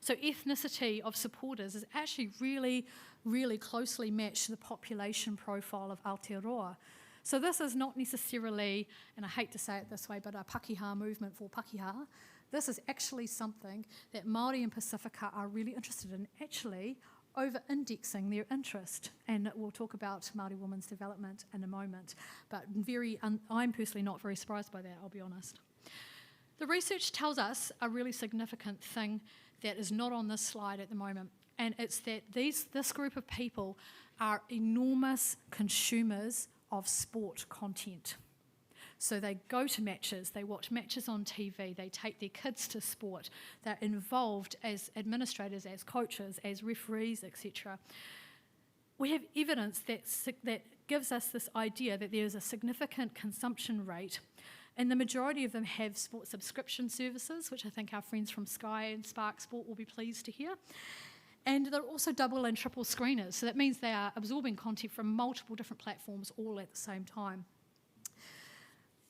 Speaker 6: So ethnicity of supporters is actually really, really closely matched to the population profile of Aotearoa. So this is not necessarily, and I hate to say it this way, but a Pakeha movement for Pakeha. This is actually something that Māori and Pacifica are really interested in, actually over-indexing their interest. And we'll talk about Māori women's development in a moment. But I'm personally not very surprised by that, I'll be honest. The research tells us a really significant thing that is not on this slide at the moment, and it's that this group of people are enormous consumers of sport content. So they go to matches, they watch matches on TV, they take their kids to sport, they're involved as administrators, as coaches, as referees, etc. We have evidence that gives us this idea that there is a significant consumption rate, and the majority of them have sport subscription services, which I think our friends from Sky and Spark Sport will be pleased to hear. And they're also double and triple screeners, so that means they are absorbing content from multiple different platforms all at the same time.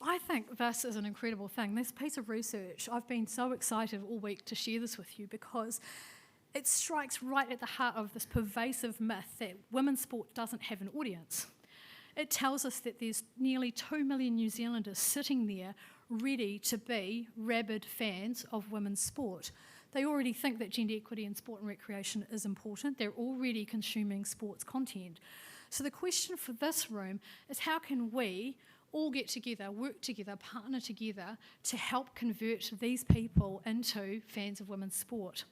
Speaker 6: I think this is an incredible thing. This piece of research, I've been so excited all week to share this with you because it strikes right at the heart of this pervasive myth that women's sport doesn't have an audience. It tells us that there's nearly 2 million New Zealanders sitting there ready to be rabid fans of women's sport. They already think that gender equity in sport and recreation is important. They're already consuming sports content. So the question for this room is, how can we all get together, work together, partner together to help convert these people into fans of women's sport?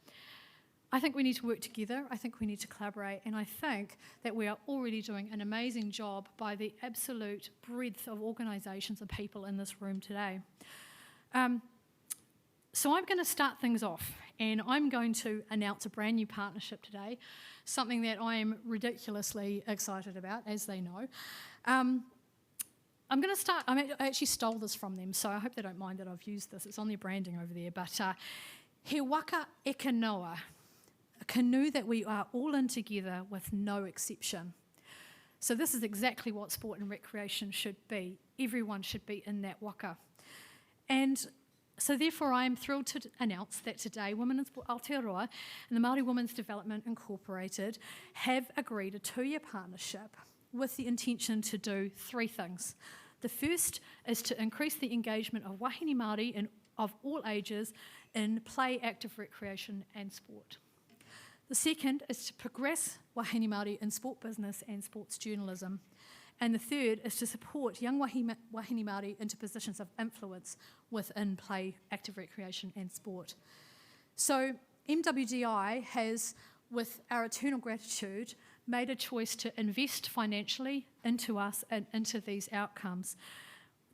Speaker 6: I think we need to work together, I think we need to collaborate, and I think that we are already doing an amazing job by the absolute breadth of organisations and people in this room today. So I'm going to start things off, and I'm going to announce a brand new partnership today, something that I am ridiculously excited about, as they know. I actually stole this from them, so I hope they don't mind that I've used this. It's on their branding over there, but He Waka Eke Noa, a canoe that we are all in together with no exception. So this is exactly what sport and recreation should be. Everyone should be in that waka. And so therefore I am thrilled to announce that today Women in Sport Aotearoa and the Māori Women's Development Incorporated have agreed a 2-year partnership with the intention to do 3 things. The first is to increase the engagement of wahine Māori of all ages in play, active recreation and sport. The second is to progress wahine Māori in sport business and sports journalism. And the third is to support young wahine Māori into positions of influence within play, active recreation and sport. So MWDI has, with our eternal gratitude, made a choice to invest financially into us and into these outcomes.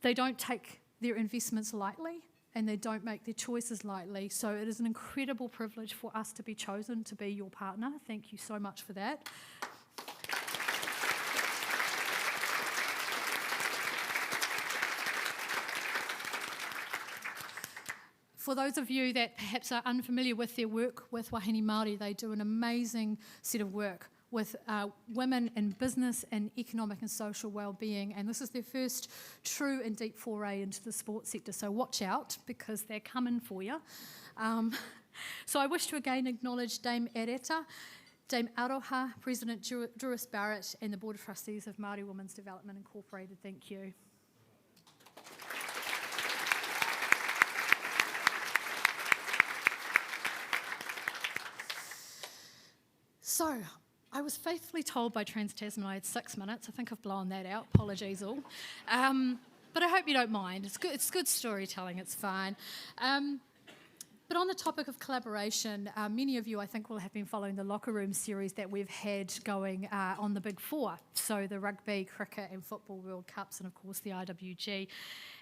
Speaker 6: They don't take their investments lightly, and they don't make their choices lightly. So it is an incredible privilege for us to be chosen to be your partner. Thank you so much for that. For those of you that perhaps are unfamiliar with their work with wahine Māori, they do an amazing set of work with women in business and economic and social well-being, and this is their first true and deep foray into the sports sector, so watch out because they're coming for you. So I wish to again acknowledge Dame Ereta, Dame Aroha, President Doris Barrett, and the Board of Trustees of Māori Women's Development Incorporated. Thank you. So, I was faithfully told by Trans-Tasman I had 6 minutes. I think I've blown that out. Apologies all. But I hope you don't mind. It's good storytelling. It's fine. But on the topic of collaboration, many of you, I think, will have been following the Locker Room series that we've had going on the Big Four. So the Rugby, Cricket and Football World Cups and, of course, the IWG.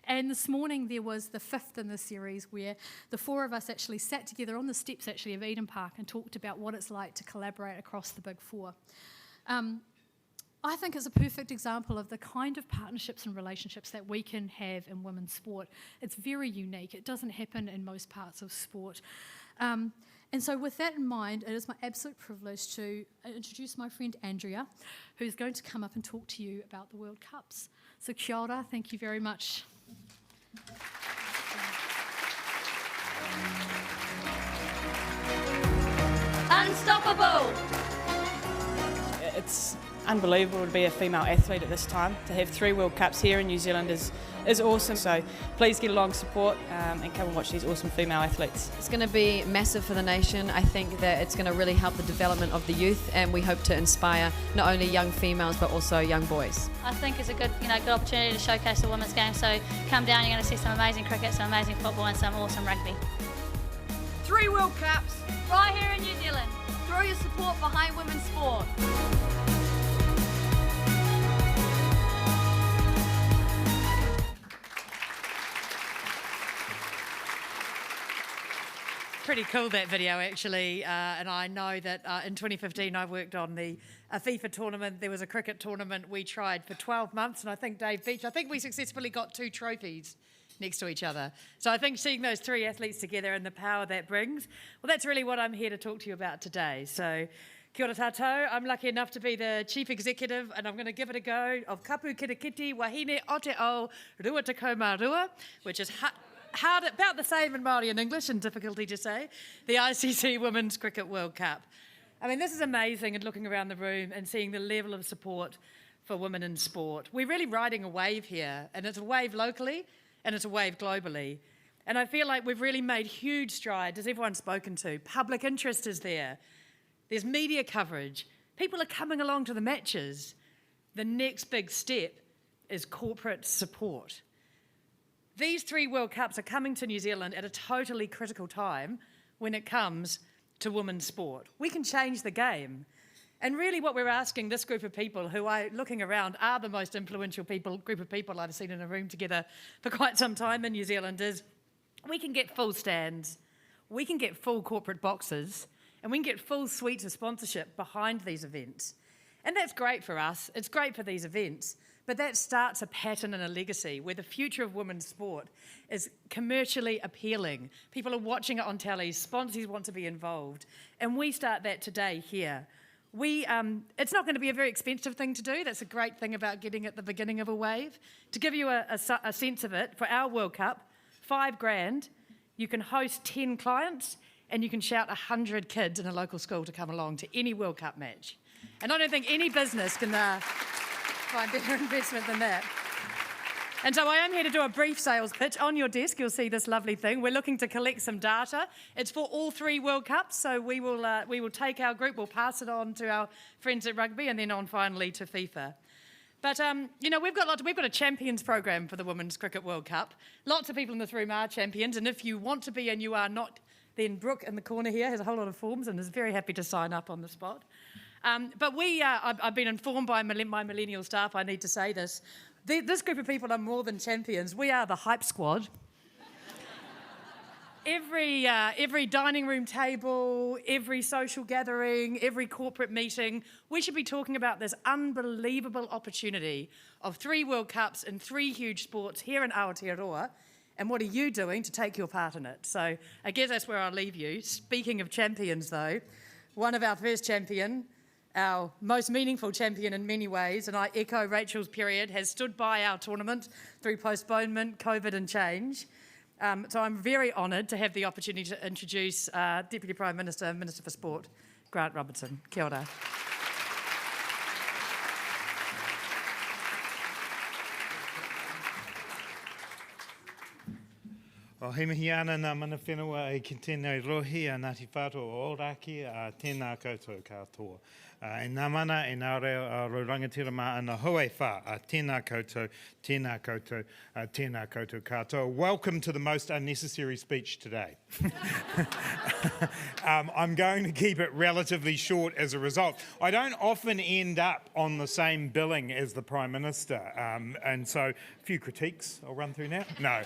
Speaker 6: And this morning there was the fifth in the series where the four of us actually sat together on the steps actually of Eden Park and talked about what it's like to collaborate across the Big Four. I think it's a perfect example of the kind of partnerships and relationships that we can have in women's sport. It's very unique. It doesn't happen in most parts of sport. And so with that in mind, it is my absolute privilege to introduce my friend Andrea, who's going to come up and talk to you about the World Cups. So kia ora, thank you very much.
Speaker 7: Unstoppable!
Speaker 8: It's unbelievable to be a female athlete at this time. To have 3 World Cups here in New Zealand is awesome. So please get along, support and come and watch these awesome female athletes.
Speaker 7: It's going to be massive for the nation. I think that it's going to really help the development of the youth, and we hope to inspire not only young females but also young boys.
Speaker 9: I think it's a good opportunity to showcase the women's game. So come down, you're going to see some amazing cricket, some amazing football and some awesome rugby.
Speaker 10: 3 World Cups
Speaker 9: Right here in New Zealand.
Speaker 10: Throw your support behind women's sport.
Speaker 11: Pretty cool, that video, actually, and I know that in 2015 I worked on the FIFA tournament. There was a cricket tournament we tried for 12 months, and I think Dave Beach, we successfully got 2 trophies next to each other. So I think seeing those 3 athletes together and the power that brings, well, that's really what I'm here to talk to you about today. So kia ora tātou, I'm lucky enough to be the Chief Executive, and I'm going to give it a go, of Kapu Kitakiti Wahine o te ao Rua Tekau Mā Rua, which is hard, about the same in Māori and English and difficulty to say, the ICC Women's Cricket World Cup. I mean, this is amazing, and looking around the room and seeing the level of support for women in sport. We're really riding a wave here, and it's a wave locally and it's a wave globally. And I feel like we've really made huge strides, as everyone's spoken to. Public interest is there. There's media coverage. People are coming along to the matches. The next big step is corporate support. These 3 World Cups are coming to New Zealand at a totally critical time when it comes to women's sport. We can change the game. And really what we're asking this group of people, who looking around, are the most influential group of people I've seen in a room together for quite some time in New Zealand, is we can get full stands, we can get full corporate boxes, and we can get full suites of sponsorship behind these events. And that's great for us, it's great for these events, but that starts a pattern and a legacy where the future of women's sport is commercially appealing. People are watching it on telly, sponsors want to be involved, and we start that today here. It's not going to be a very expensive thing to do. That's a great thing about getting at the beginning of a wave. To give you a sense of it, for our World Cup, $5,000, you can host 10 clients and you can shout 100 kids in a local school to come along to any World Cup match. And I don't think any business can find better investment than that. And so I am here to do a brief sales pitch. On your desk, you'll see this lovely thing. We're looking to collect some data. It's for all 3 World Cups, so we will take our group, we'll pass it on to our friends at rugby, and then on finally to FIFA. But, we've got a champions program for the Women's Cricket World Cup. Lots of people in this room are champions, and if you want to be and you are not, then Brooke in the corner here has a whole lot of forms and is very happy to sign up on the spot. But I've been informed by my millennial staff, I need to say this, this group of people are more than champions. We are the hype squad. Every dining room table, every social gathering, every corporate meeting, we should be talking about this unbelievable opportunity of 3 World Cups and 3 huge sports here in Aotearoa. And what are you doing to take your part in it? So I guess that's where I'll leave you. Speaking of champions, though, one of our first champion, our most meaningful champion in many ways, and I echo Rachel's period, has stood by our tournament through postponement, COVID and change. So I'm very honoured to have the opportunity to introduce Deputy Prime Minister, Minister for Sport, Grant Robertson. Kia ora.
Speaker 12: O he mihi ana nā mana whenua e ki tēnei rohi a Ngāti Whātua o Ōrāki a tēnā koutou katoa. E nā mana e nā reo a Raurangatira mā ana Hauei whā a tēnā koutou, tēnā koutou, tēnā koutou katoa. Welcome to the most unnecessary speech today. I'm going to keep it relatively short as a result. I don't often end up on the same billing as the Prime Minister, and so a few critiques I'll run through now. No.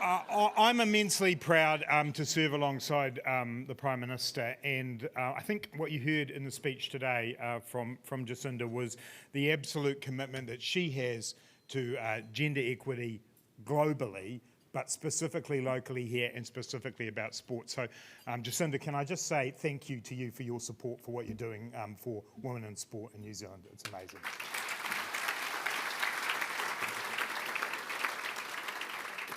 Speaker 12: I'm immensely proud to serve alongside the Prime Minister, and I think what you heard in the speech today from Jacinda was the absolute commitment that she has to gender equity globally, but specifically locally here and specifically about sport. So Jacinda, can I just say thank you to you for your support for what you're doing for women in sport in New Zealand. It's amazing.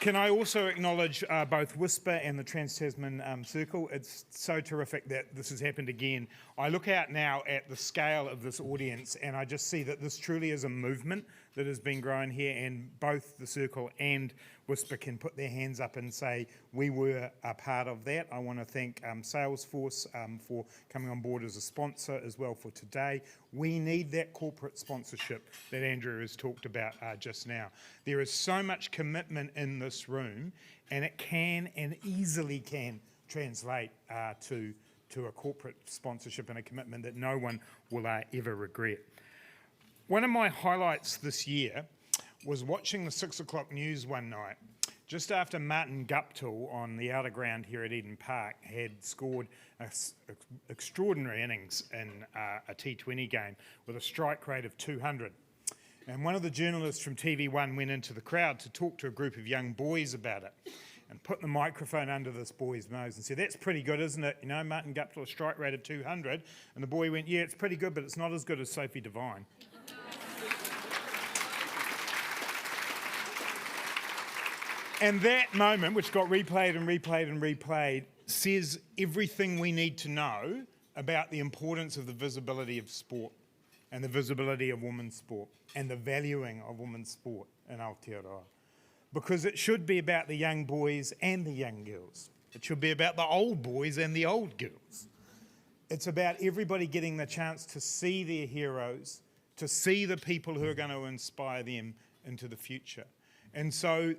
Speaker 12: Can I also acknowledge both Whisper and the Trans-Tasman Circle? It's so terrific that this has happened again. I look out now at the scale of this audience and I just see that this truly is a movement that has been growing here, and both the Circle and Whisper can put their hands up and say we were a part of that. I want to thank Salesforce for coming on board as a sponsor as well for today. We need that corporate sponsorship that Andrew has talked about just now. There is so much commitment in this room, and it can and easily can translate to a corporate sponsorship and a commitment that no one will ever regret. One of my highlights this year was watching the 6 o'clock news one night, just after Martin Guptill on the outer ground here at Eden Park had scored extraordinary innings in a T20 game with a strike rate of 200. And one of the journalists from TV1 went into the crowd to talk to a group of young boys about it and put the microphone under this boy's nose and said, "That's pretty good, isn't it? You know, Martin Guptill, a strike rate of 200. And the boy went, "Yeah, it's pretty good, but it's not as good as Sophie Devine." And that moment, which got replayed and replayed and replayed, says everything we need to know about the importance of the visibility of sport and the visibility of women's sport and the valuing of women's sport in Aotearoa. Because it should be about the young boys and the young girls. It should be about the old boys and the old girls. It's about everybody getting the chance to see their heroes, to see the people who are going to inspire them into the future. And so,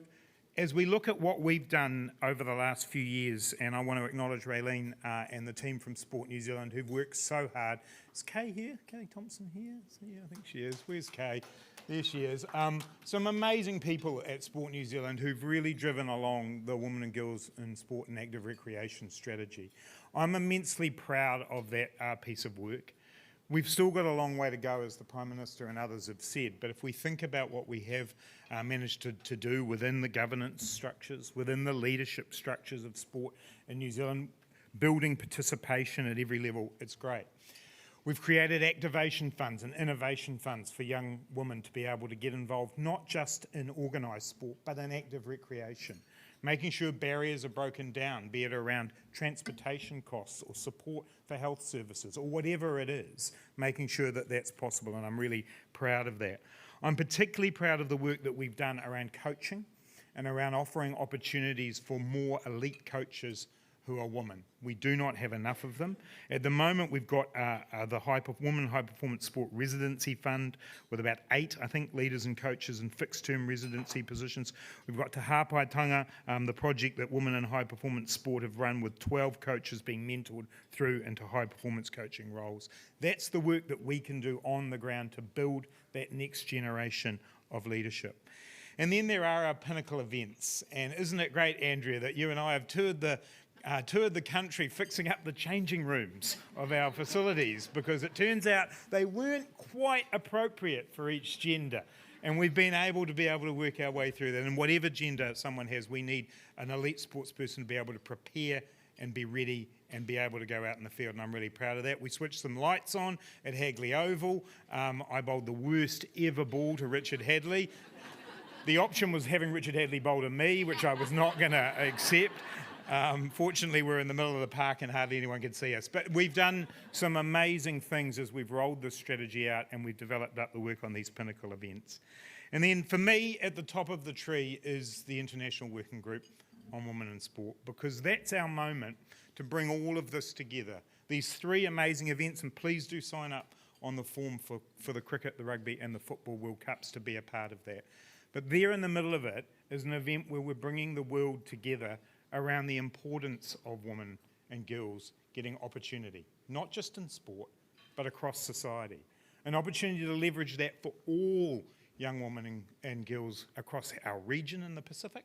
Speaker 12: as we look at what we've done over the last few years, and I want to acknowledge Raylene and the team from Sport New Zealand who've worked so hard. Is Kay here? Kay Thompson here? Yeah, I think she is. Where's Kay? There she is. Some amazing people at Sport New Zealand who've really driven along the Women and Girls in Sport and Active Recreation strategy. I'm immensely proud of that piece of work. We've still got a long way to go, as the Prime Minister and others have said, but if we think about what we have managed to do within the governance structures, within the leadership structures of sport in New Zealand, building participation at every level, it's great. We've created activation funds and innovation funds for young women to be able to get involved, not just in organised sport, but in active recreation. Making sure barriers are broken down, be it around transportation costs or support for health services or whatever it is, making sure that that's possible, and I'm really proud of that. I'm particularly proud of the work that we've done around coaching and around offering opportunities for more elite coaches who are women. We do not have enough of them. At the moment, we've got the Women High Performance Sport Residency Fund with about 8, I think, leaders and coaches in fixed-term residency positions. We've got Te Hāpaitanga, the project that Women in High Performance Sport have run with 12 coaches being mentored through into high-performance coaching roles. That's the work that we can do on the ground to build that next generation of leadership. And then there are our pinnacle events. And isn't it great, Andrea, that you and I have toured the country fixing up the changing rooms of our facilities, because it turns out they weren't quite appropriate for each gender. And we've been able to work our way through that. And whatever gender someone has, we need an elite sports person to be able to prepare and be ready and be able to go out in the field, and I'm really proud of that. We switched some lights on at Hagley Oval. I bowled the worst ever ball to Richard Hadley. The option was having Richard Hadley bowl to me, which I was not going to accept. Fortunately, we're in the middle of the park and hardly anyone can see us. But we've done some amazing things as we've rolled this strategy out and we've developed up the work on these pinnacle events. And then for me, at the top of the tree is the International Working Group on Women in Sport, because that's our moment to bring all of this together. These 3 amazing events, and please do sign up on the form for the cricket, the rugby and the football World Cups to be a part of that. But there in the middle of it is an event where we're bringing the world together around the importance of women and girls getting opportunity, not just in sport, but across society. An opportunity to leverage that for all young women and girls across our region in the Pacific,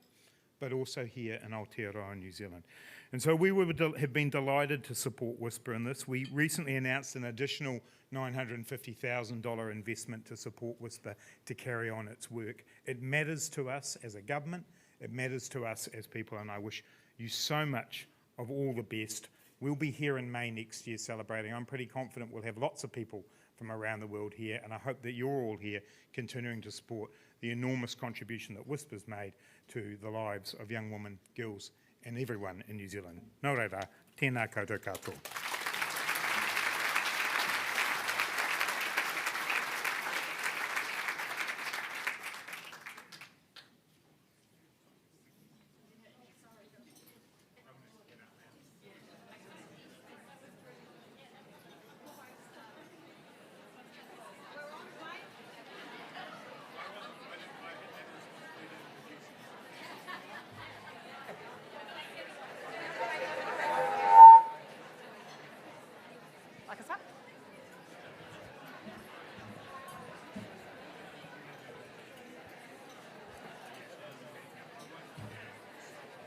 Speaker 12: but also here in Aotearoa, New Zealand. And so we have been delighted to support Whisper in this. We recently announced an additional $950,000 investment to support Whisper to carry on its work. It matters to us as a government, it matters to us as people, and I wish you so much of all the best. We'll be here in May next year celebrating. I'm pretty confident we'll have lots of people from around the world here, and I hope that you're all here continuing to support the enormous contribution that Whisper's made to the lives of young women, girls, and everyone in New Zealand. Nō reira, tēnā koutou katoa.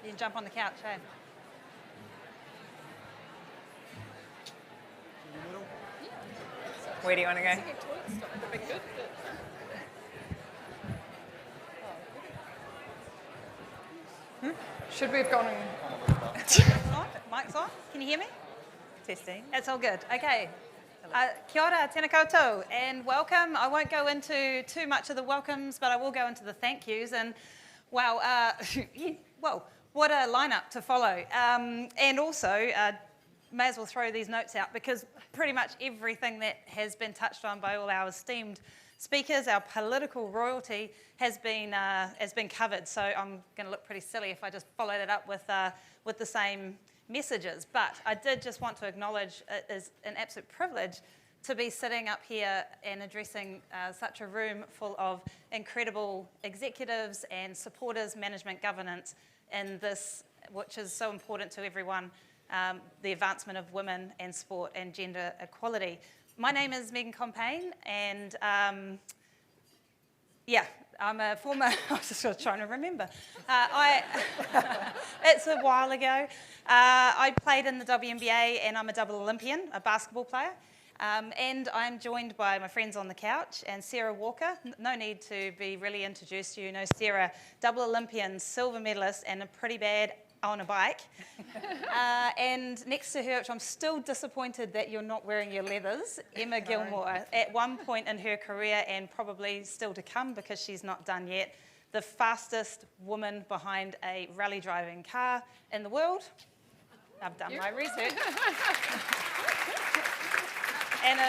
Speaker 3: You can jump on the couch, hey?
Speaker 13: Where do you want to go?
Speaker 10: Should we have gone in?
Speaker 3: Mic's on? Can you hear me?
Speaker 13: Testing.
Speaker 3: It's all good. Okay. Kia ora, tēnā koutou, and welcome. I won't go into too much of the welcomes, but I will go into the thank yous. And wow, well, what a lineup to follow. And also, may as well throw these notes out because pretty much everything that has been touched on by all our esteemed speakers, our political royalty, has been covered. So I'm going to look pretty silly if I just follow that up with the same messages. But I did just want to acknowledge it is an absolute privilege to be sitting up here and addressing such a room full of incredible executives and supporters, management, governance in this, which is so important to everyone, the advancement of women and sport and gender equality. My name is Megan Compain, and yeah, I'm a former, I was just trying to remember. It's a while ago. I played in the WNBA and I'm a double Olympian, a basketball player. And I'm joined by my friends on the couch and Sarah Walker. No need to be really introduced. You know Sarah, double Olympian, silver medalist, and a pretty bad on a bike. And next to her, which I'm still disappointed that you're not wearing your leathers, Emma Gilmore, at one point in her career and probably still to come because she's not done yet, the fastest woman behind a rally driving car in the world. I've done my research. And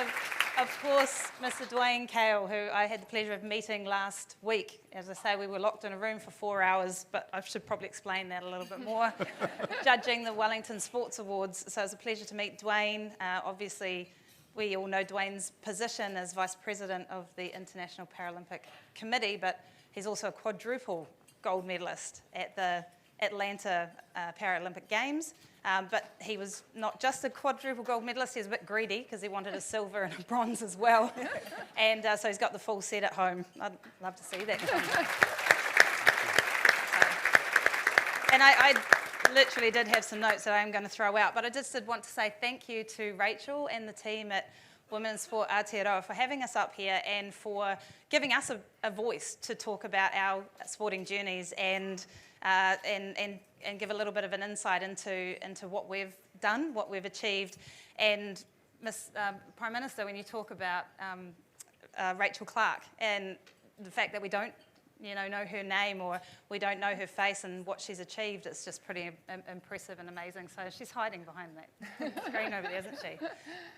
Speaker 3: of course, Mr. Dwayne Cale, who I had the pleasure of meeting last week. As I say, we were locked in a room for 4 hours, but I should probably explain that a little bit more. Judging the Wellington Sports Awards. So it was a pleasure to meet Dwayne. Obviously, we all know Dwayne's position as Vice President of the International Paralympic Committee, but he's also a quadruple gold medalist at the Atlanta Paralympic Games. But he was not just a quadruple gold medalist, he was a bit greedy because he wanted a silver and a bronze as well. And so he's got the full set at home. I'd love to see that. And I literally did have some notes that I am going to throw out, but I just did want to say thank you to Rachel and the team at Women's Sport Aotearoa for having us up here and for giving us a voice to talk about our sporting journeys and give a little bit of an insight into what we've done, what we've achieved. And Ms. Prime Minister, when you talk about Rachel Clark and the fact that we don't know her name, or we don't know her face and what she's achieved. It's just pretty impressive and amazing. So she's hiding behind that screen over there, isn't she?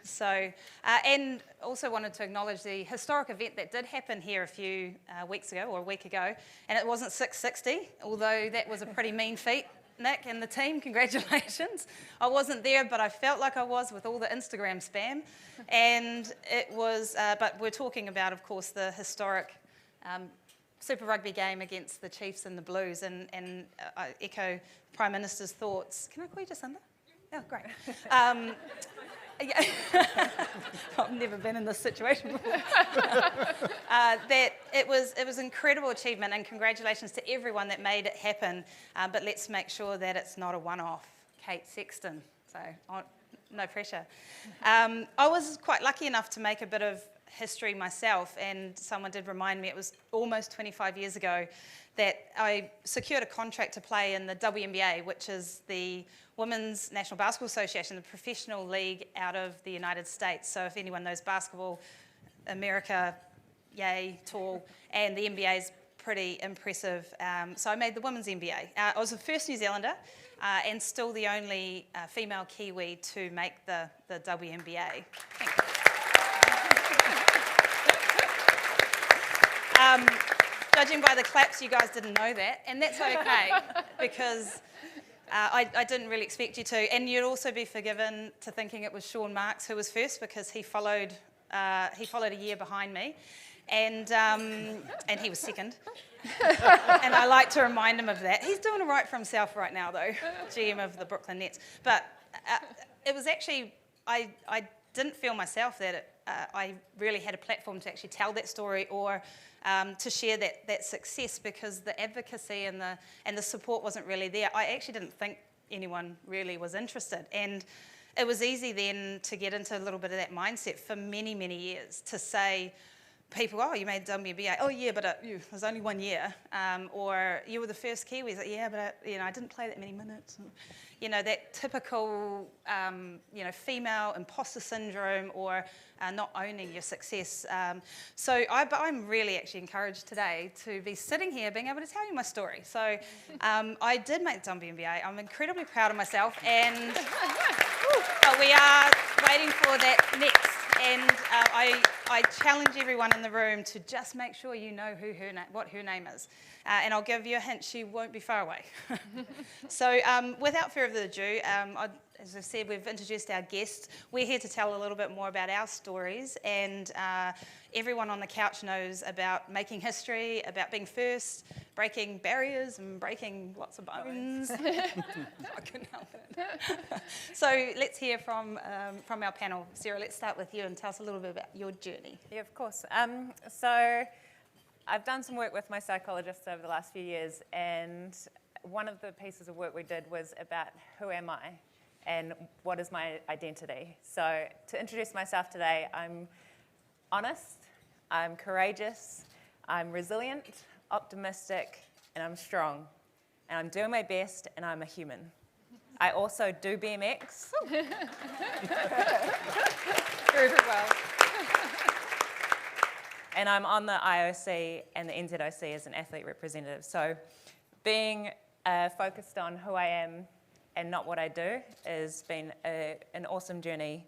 Speaker 3: So, and also wanted to acknowledge the historic event that did happen here a few weeks ago, or a week ago, and it wasn't 660, although that was a pretty mean feat. Nick and the team, congratulations. I wasn't there, but I felt like I was with all the Instagram spam. And it was, but we're talking about, of course, the historic Super Rugby game against the Chiefs and the Blues, and I echo the Prime Minister's thoughts. Can I call you Jacinda? Oh, great. Yeah. I've never been in this situation before. That it was an incredible achievement, and congratulations to everyone that made it happen. But let's make sure that it's not a one-off. Kate Sexton, so no pressure. I was quite lucky enough to make a bit of history myself, and someone did remind me it was almost 25 years ago that I secured a contract to play in the WNBA, which is the Women's National Basketball Association, the professional league out of the United States. So if anyone knows basketball, America, yay, tall, and the NBA is pretty impressive. So I made the Women's NBA. I was the first New Zealander and still the only female Kiwi to make the WNBA. Thank you. Judging by the claps, you guys didn't know that, and that's okay, because I didn't really expect you to. And you'd also be forgiven to thinking it was Sean Marks who was first, because he followed a year behind me, and he was second. And I like to remind him of that. He's doing all right for himself right now, though, GM of the Brooklyn Nets. But it was actually, I didn't feel myself that I really had a platform to actually tell that story, or to share that success, because the advocacy and the support wasn't really there. I actually didn't think anyone really was interested, and it was easy then to get into a little bit of that mindset for many, many years, to say, people, oh, you made WNBA, oh yeah, but it was only 1 year, or you were the first Kiwis, yeah, but I didn't play that many minutes. That typical, female imposter syndrome, or not owning your success. But I'm really actually encouraged today to be sitting here being able to tell you my story. So I did make the WNBA. I'm incredibly proud of myself, and we are waiting for that next. And I challenge everyone in the room to just make sure you know what her name is. And I'll give you a hint, she won't be far away. So without further ado, as I said, we've introduced our guests. We're here to tell a little bit more about our stories, and everyone on the couch knows about making history, about being first, breaking barriers and breaking lots of bones. I couldn't help it. So let's hear from our panel. Sarah, let's start with you and tell us a little bit about your journey.
Speaker 13: Yeah, of course. So I've done some work with my psychologist over the last few years, and one of the pieces of work we did was about who am I and what is my identity. So to introduce myself today, I'm honest, I'm courageous, I'm resilient, optimistic, and I'm strong. And I'm doing my best, and I'm a human. I also do BMX.
Speaker 10: Very well.
Speaker 13: And I'm on the IOC and the NZOC as an athlete representative. So being focused on who I am and not what I do has been an awesome journey.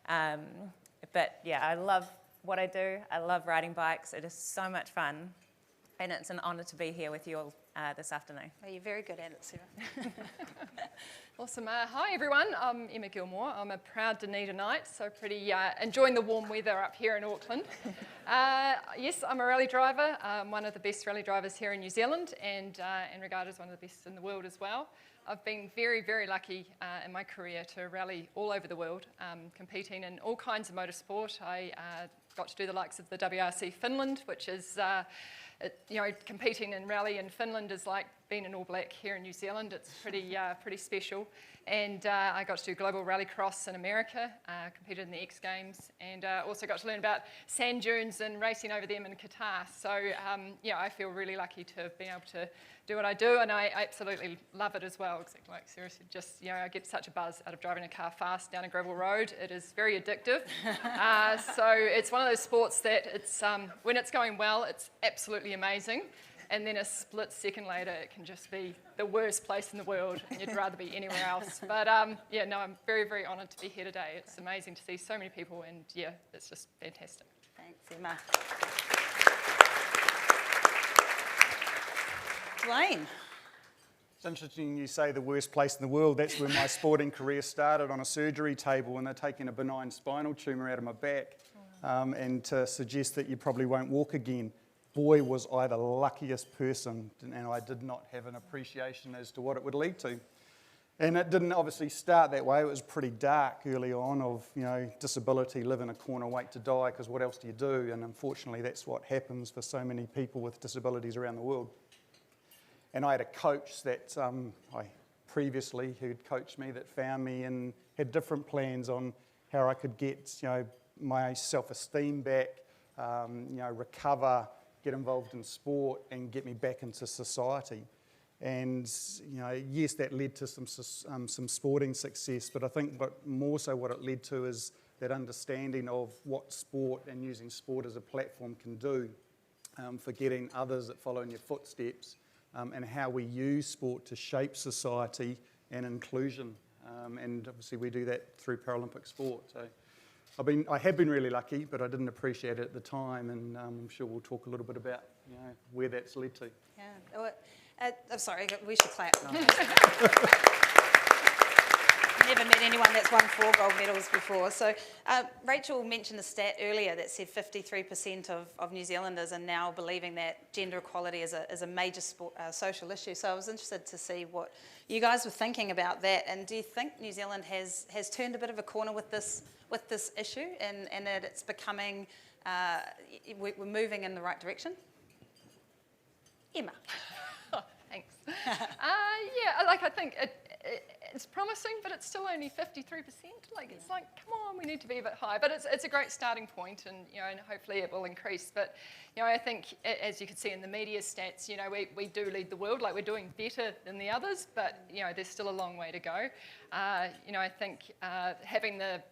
Speaker 13: But yeah, I love what I do. I love riding bikes. It is so much fun. And it's an honour to be here with you all this afternoon.
Speaker 3: Well, you're very good at it, Sarah.
Speaker 10: Awesome. Hi, everyone. I'm Emma Gilmore. I'm a proud Dunedinite, so pretty enjoying the warm weather up here in Auckland. Yes, I'm a rally driver. I'm one of the best rally drivers here in New Zealand, and regarded as one of the best in the world as well. I've been very, very lucky in my career to rally all over the world, competing in all kinds of motorsport. I got to do the likes of the WRC Finland, which is competing in rally in Finland is like being an All Black here in New Zealand. It's pretty special. And I got to do global rallycross in America, competed in the X Games, and also got to learn about sand dunes and racing over them in Qatar. So I feel really lucky to have been able to do what I do, and I absolutely love it as well. Exactly like Sarah said, just I get such a buzz out of driving a car fast down a gravel road. It is very addictive. So it's one of those sports that it's when it's going well, it's absolutely amazing. and then a split second later it can just be the worst place in the world and you'd rather be anywhere else. But yeah, no, I'm very, very honoured to be here today. It's amazing to see so many people, and yeah, it's just fantastic.
Speaker 14: Thanks, Emma. Dwayne.
Speaker 15: It's interesting you say the worst place in the world. That's where my sporting career started, on a surgery table, and they're taking a benign spinal tumour out of my back, and to suggest that you probably won't walk again. Boy, was I the luckiest person, and I did not have an appreciation as to what it would lead to. And it didn't obviously start that way. It was pretty dark early on of, you know, disability, live in a corner, wait to die, because what else do you do? And unfortunately, that's what happens for so many people with disabilities around the world. And I had a coach that I previously, who'd coached me, that found me and had different plans on how I could get, you know, my self-esteem back, you know, recover, get involved in sport, and get me back into society. And, you know, yes, that led to some sporting success, but I think what it led to is that understanding of what sport and using sport as a platform can do for getting others that follow in your footsteps, and how we use sport to shape society and inclusion. And obviously we do that through Paralympic sport. So I have been really lucky, but I didn't appreciate it at the time, and I'm sure we'll talk a little bit about, you know, where that's led to.
Speaker 14: Yeah. I'm sorry, we should clap. Never met anyone that's won 4 gold medals before. So Rachel mentioned a stat earlier that said 53% of New Zealanders are now believing that gender equality is a major social issue. So I was interested to see what you guys were thinking about that. And do you think New Zealand has turned a bit of a corner with this issue, and that it's becoming, we're moving in the right direction? Emma.
Speaker 10: Oh, thanks. Yeah, like I think it's promising, but it's still only 53%. Like, it's like, come on, we need to be a bit higher. But it's a great starting point, and, you know, and hopefully it will increase. But, you know, I think, as you can see in the media stats, you know, we do lead the world. Like, we're doing better than the others, but, you know, there's still a long way to go. You know, I think having the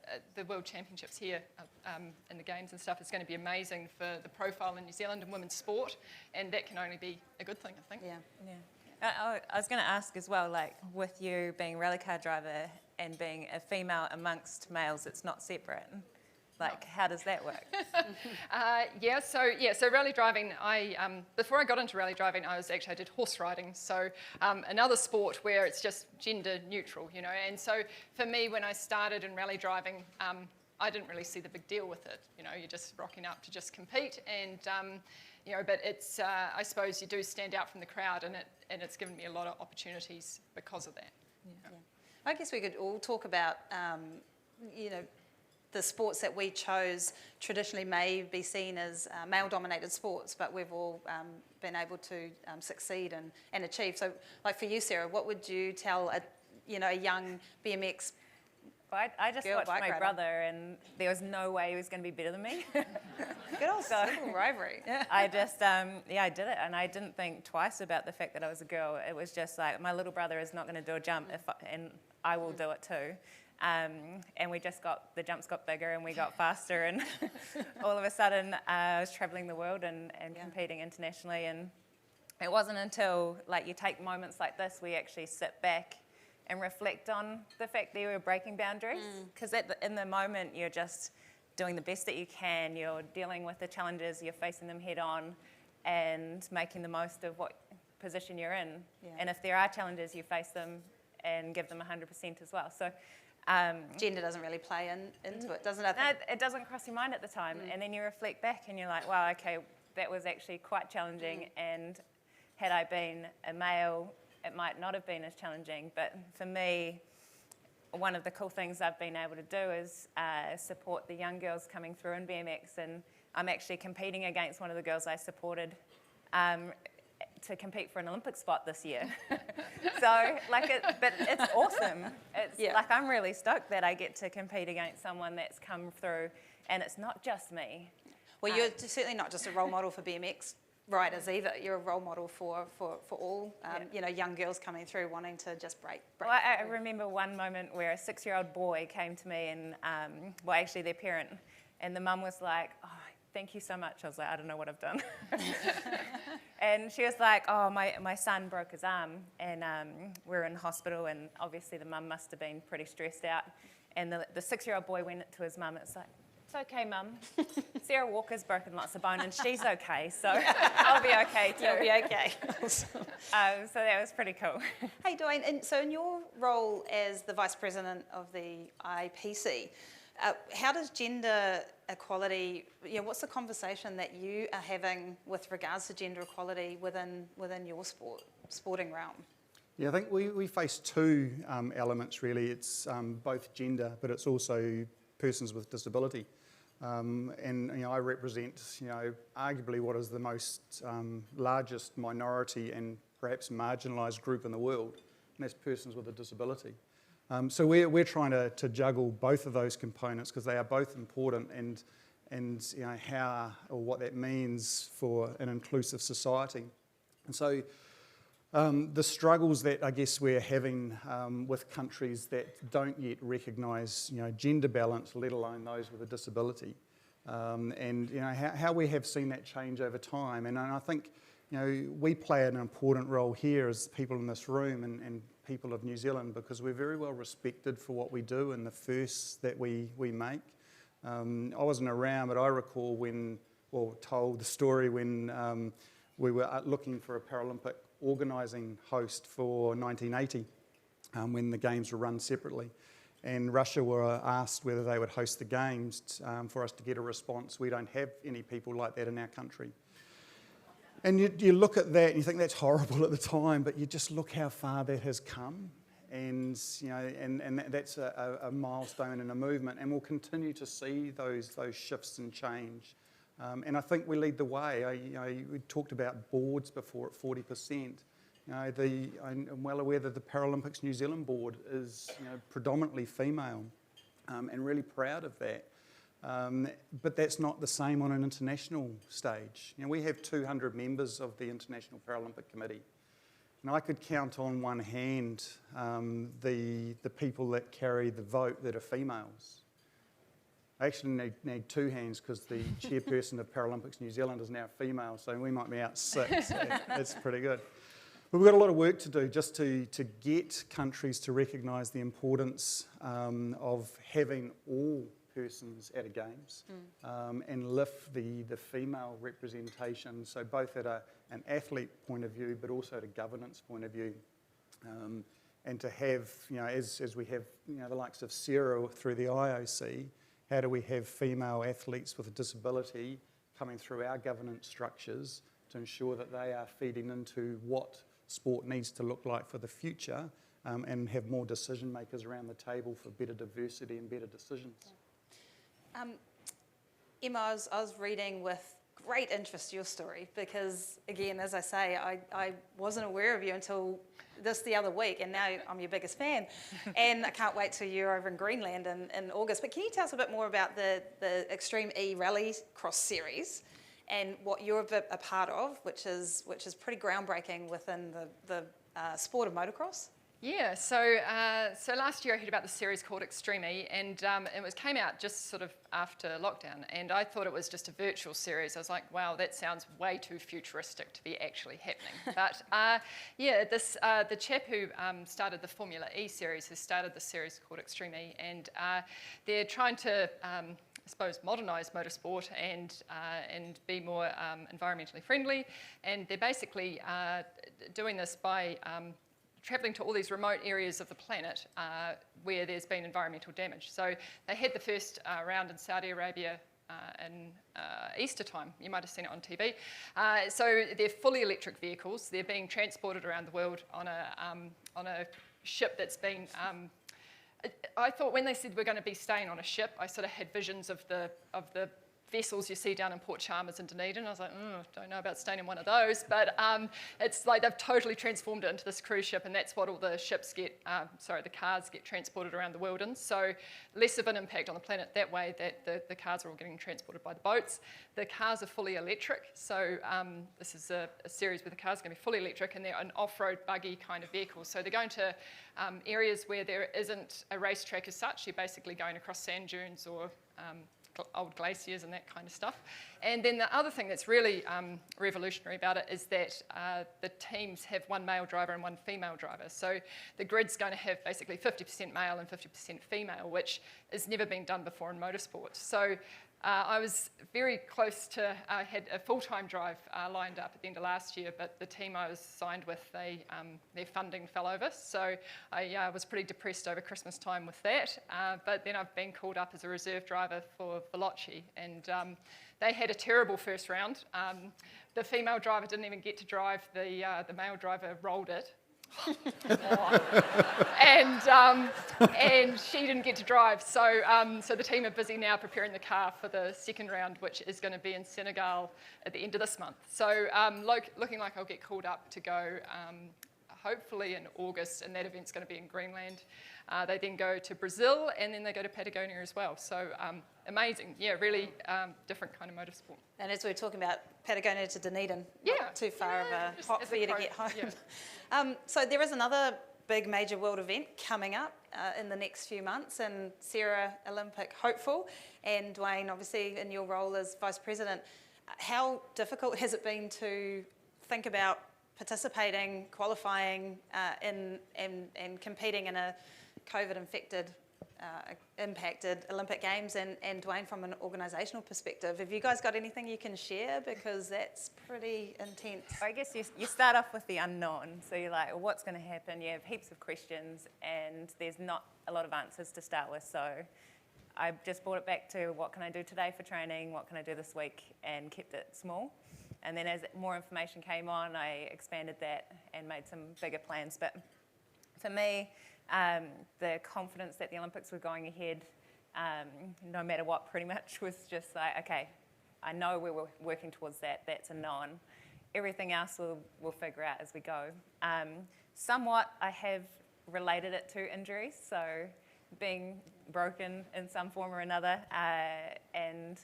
Speaker 10: World Championships here in the Games and stuff is going to be amazing for the profile in New Zealand and women's sport, and that can only be a good thing, I think.
Speaker 13: Yeah. I was going to ask as well, like, with you being a rally car driver and being a female amongst males, it's not separate. Like, how does that work? So rally driving, before I got into rally driving, I did horse riding. So another sport where it's just gender neutral, you know. And so for me, when I started in rally driving, I didn't really see the big deal with it. You know, you're just rocking up to just compete, and you know, but it's I suppose you do stand out from the crowd, and it's given me a lot of opportunities because of that.
Speaker 14: Yeah. I guess we could all talk about, you know, the sports that we chose traditionally may be seen as male-dominated sports, but we've all been able to succeed and achieve. So, like for you, Sarah, what would you tell a young BMX?
Speaker 13: I just watched my brother, and there was no way he was going to be better than me.
Speaker 14: Good old rivalry.
Speaker 13: I just, I did it, and I didn't think twice about the fact that I was a girl. It was just like, my little brother is not going to do a jump, and I will do it too. And the jumps got bigger, and we got faster, and all of a sudden I was travelling the world and competing internationally. And it wasn't until you take moments like this where you actually sit back and reflect on the fact that you were breaking boundaries, because in the moment you're just doing the best that you can, you're dealing with the challenges, you're facing them head on and making the most of what position you're in. And if there are challenges, you face them and give them 100% as well. So
Speaker 14: gender doesn't really play into it, doesn't it?
Speaker 13: No, it doesn't cross your mind at the time. And then you reflect back and you're like, wow, okay, that was actually quite challenging, and had I been a male, it might not have been as challenging. But for me, one of the cool things I've been able to do is support the young girls coming through in BMX, and I'm actually competing against one of the girls I supported to compete for an Olympic spot this year. So, but it's awesome. It's I'm really stoked that I get to compete against someone that's come through, and it's not just me.
Speaker 14: Well, you're certainly not just a role model for BMX riders either. You're a role model for all young girls coming through wanting to just break.
Speaker 13: Well, I remember one moment where a 6-year-old boy came to me, and actually their parent, and the mum was like, oh, thank you so much. I was like, I don't know what I've done. And she was like, oh, my son broke his arm, and we're in hospital, and obviously the mum must have been pretty stressed out. And the 6-year-old boy went to his mum, and it's like, it's okay, Mum. Sarah Walker's broken lots of bone, and she's okay, so I'll be okay too.
Speaker 14: You'll be okay.
Speaker 13: So that was pretty cool.
Speaker 14: Hey, Dwayne, and so in your role as the Vice President of the IPC, how does gender equality, what's the conversation that you are having with regards to gender equality within your sporting realm?
Speaker 15: Yeah, I think we face two elements really. It's both gender, but it's also persons with disability. And I represent, arguably what is the most largest minority and perhaps marginalised group in the world, and that's persons with a disability. So we're trying to juggle both of those components because they are both important, and how or what that means for an inclusive society. And so the struggles that I guess we're having with countries that don't yet recognise gender balance, let alone those with a disability, and how we have seen that change over time. And I think we play an important role here as people in this room and people of New Zealand, because we're very well respected for what we do and the firsts that we make. I wasn't around, but I recall told the story when we were looking for a Paralympic organising host for 1980 when the Games were run separately. And Russia were asked whether they would host the Games for us to get a response. We don't have any people like that in our country. And you look at that and you think that's horrible at the time, but you just look how far that has come. And that's a milestone and a movement, and we'll continue to see those shifts and change. And I think we lead the way. We talked about boards before at 40%. I'm well aware that the Paralympics New Zealand board is predominantly female, and really proud of that. But that's not the same on an international stage. We have 200 members of the International Paralympic Committee. And I could count on one hand the people that carry the vote that are females. I actually need two hands because the chairperson of Paralympics New Zealand is now female, so we might be out 6. So that's pretty good. But we've got a lot of work to do just to get countries to recognise the importance of having all persons at a Games and lift the female representation, so both at an athlete point of view but also at a governance point of view. And to have, as we have the likes of Sarah through the IOC, how do we have female athletes with a disability coming through our governance structures to ensure that they are feeding into what sport needs to look like for the future, and have more decision makers around the table for better diversity and better decisions?
Speaker 14: Emma, I was reading with great interest your story because, again, as I say, I wasn't aware of you until the other week, and now I'm your biggest fan. And I can't wait till you're over in Greenland in August. But can you tell us a bit more about the Extreme E Rally Cross Series and what you're a part of, which is pretty groundbreaking within the sport of motocross?
Speaker 10: Yeah, so last year I heard about the series called Extreme E, and it came out just sort of after lockdown, and I thought it was just a virtual series. I was like, wow, that sounds way too futuristic to be actually happening. But the chap who started the Formula E series has started the series called Extreme E, and they're trying to I suppose modernise motorsport and be more environmentally friendly, and they're basically doing this by travelling to all these remote areas of the planet where there's been environmental damage. So they had the first round in Saudi Arabia in Easter time. You might have seen it on TV. So they're fully electric vehicles. They're being transported around the world on a ship that's been. I thought when they said we're going to be staying on a ship, I sort of had visions of the vessels you see down in Port Chalmers and Dunedin. I was like, don't know about staying in one of those, but it's like they've totally transformed it into this cruise ship, and that's what all the ships get, the cars get transported around the world in. So less of an impact on the planet that way, that the cars are all getting transported by the boats. The cars are fully electric, so this is a series where the cars are going to be fully electric, and they're an off-road buggy kind of vehicle. So they're going to areas where there isn't a racetrack as such. You're basically going across sand dunes or old glaciers and that kind of stuff. And then the other thing that's really revolutionary about it is that the teams have one male driver and one female driver. So the grid's going to have basically 50% male and 50% female, which has never been done before in motorsport. So I was very close to, I had a full-time drive lined up at the end of last year, but the team I was signed with, their funding fell over. So I was pretty depressed over Christmas time with that. But then I've been called up as a reserve driver for Veloci, and they had a terrible first round. The female driver didn't even get to drive, the male driver rolled it. and she didn't get to drive. So the team are busy now preparing the car for the second round, which is going to be in Senegal at the end of this month. So looking like I'll get called up to go hopefully in August, and that event's going to be in Greenland. They then go to Brazil, and then they go to Patagonia as well. So amazing, yeah, really different kind of motorsport.
Speaker 14: And as we were talking about Patagonia to Dunedin,
Speaker 10: yeah,
Speaker 14: not too far of a hot for you to get home.
Speaker 10: Yeah.
Speaker 14: So there is another big major world event coming up in the next few months, and Sarah, Olympic hopeful, and Dwayne, obviously in your role as Vice President. How difficult has it been to think about participating, qualifying and competing in a COVID-infected, impacted Olympic Games, and Dwayne, from an organisational perspective, have you guys got anything you can share? Because that's pretty intense.
Speaker 13: I guess you start off with the unknown. So you're like, well, what's going to happen? You have heaps of questions and there's not a lot of answers to start with. So I just brought it back to what can I do today for training? What can I do this week? And kept it small. And then as more information came on, I expanded that and made some bigger plans. But for me, the confidence that the Olympics were going ahead, no matter what, pretty much was just like, okay, I know we were working towards that. That's a known. Everything else we'll figure out as we go. Somewhat, I have related it to injuries, so being broken in some form or another, and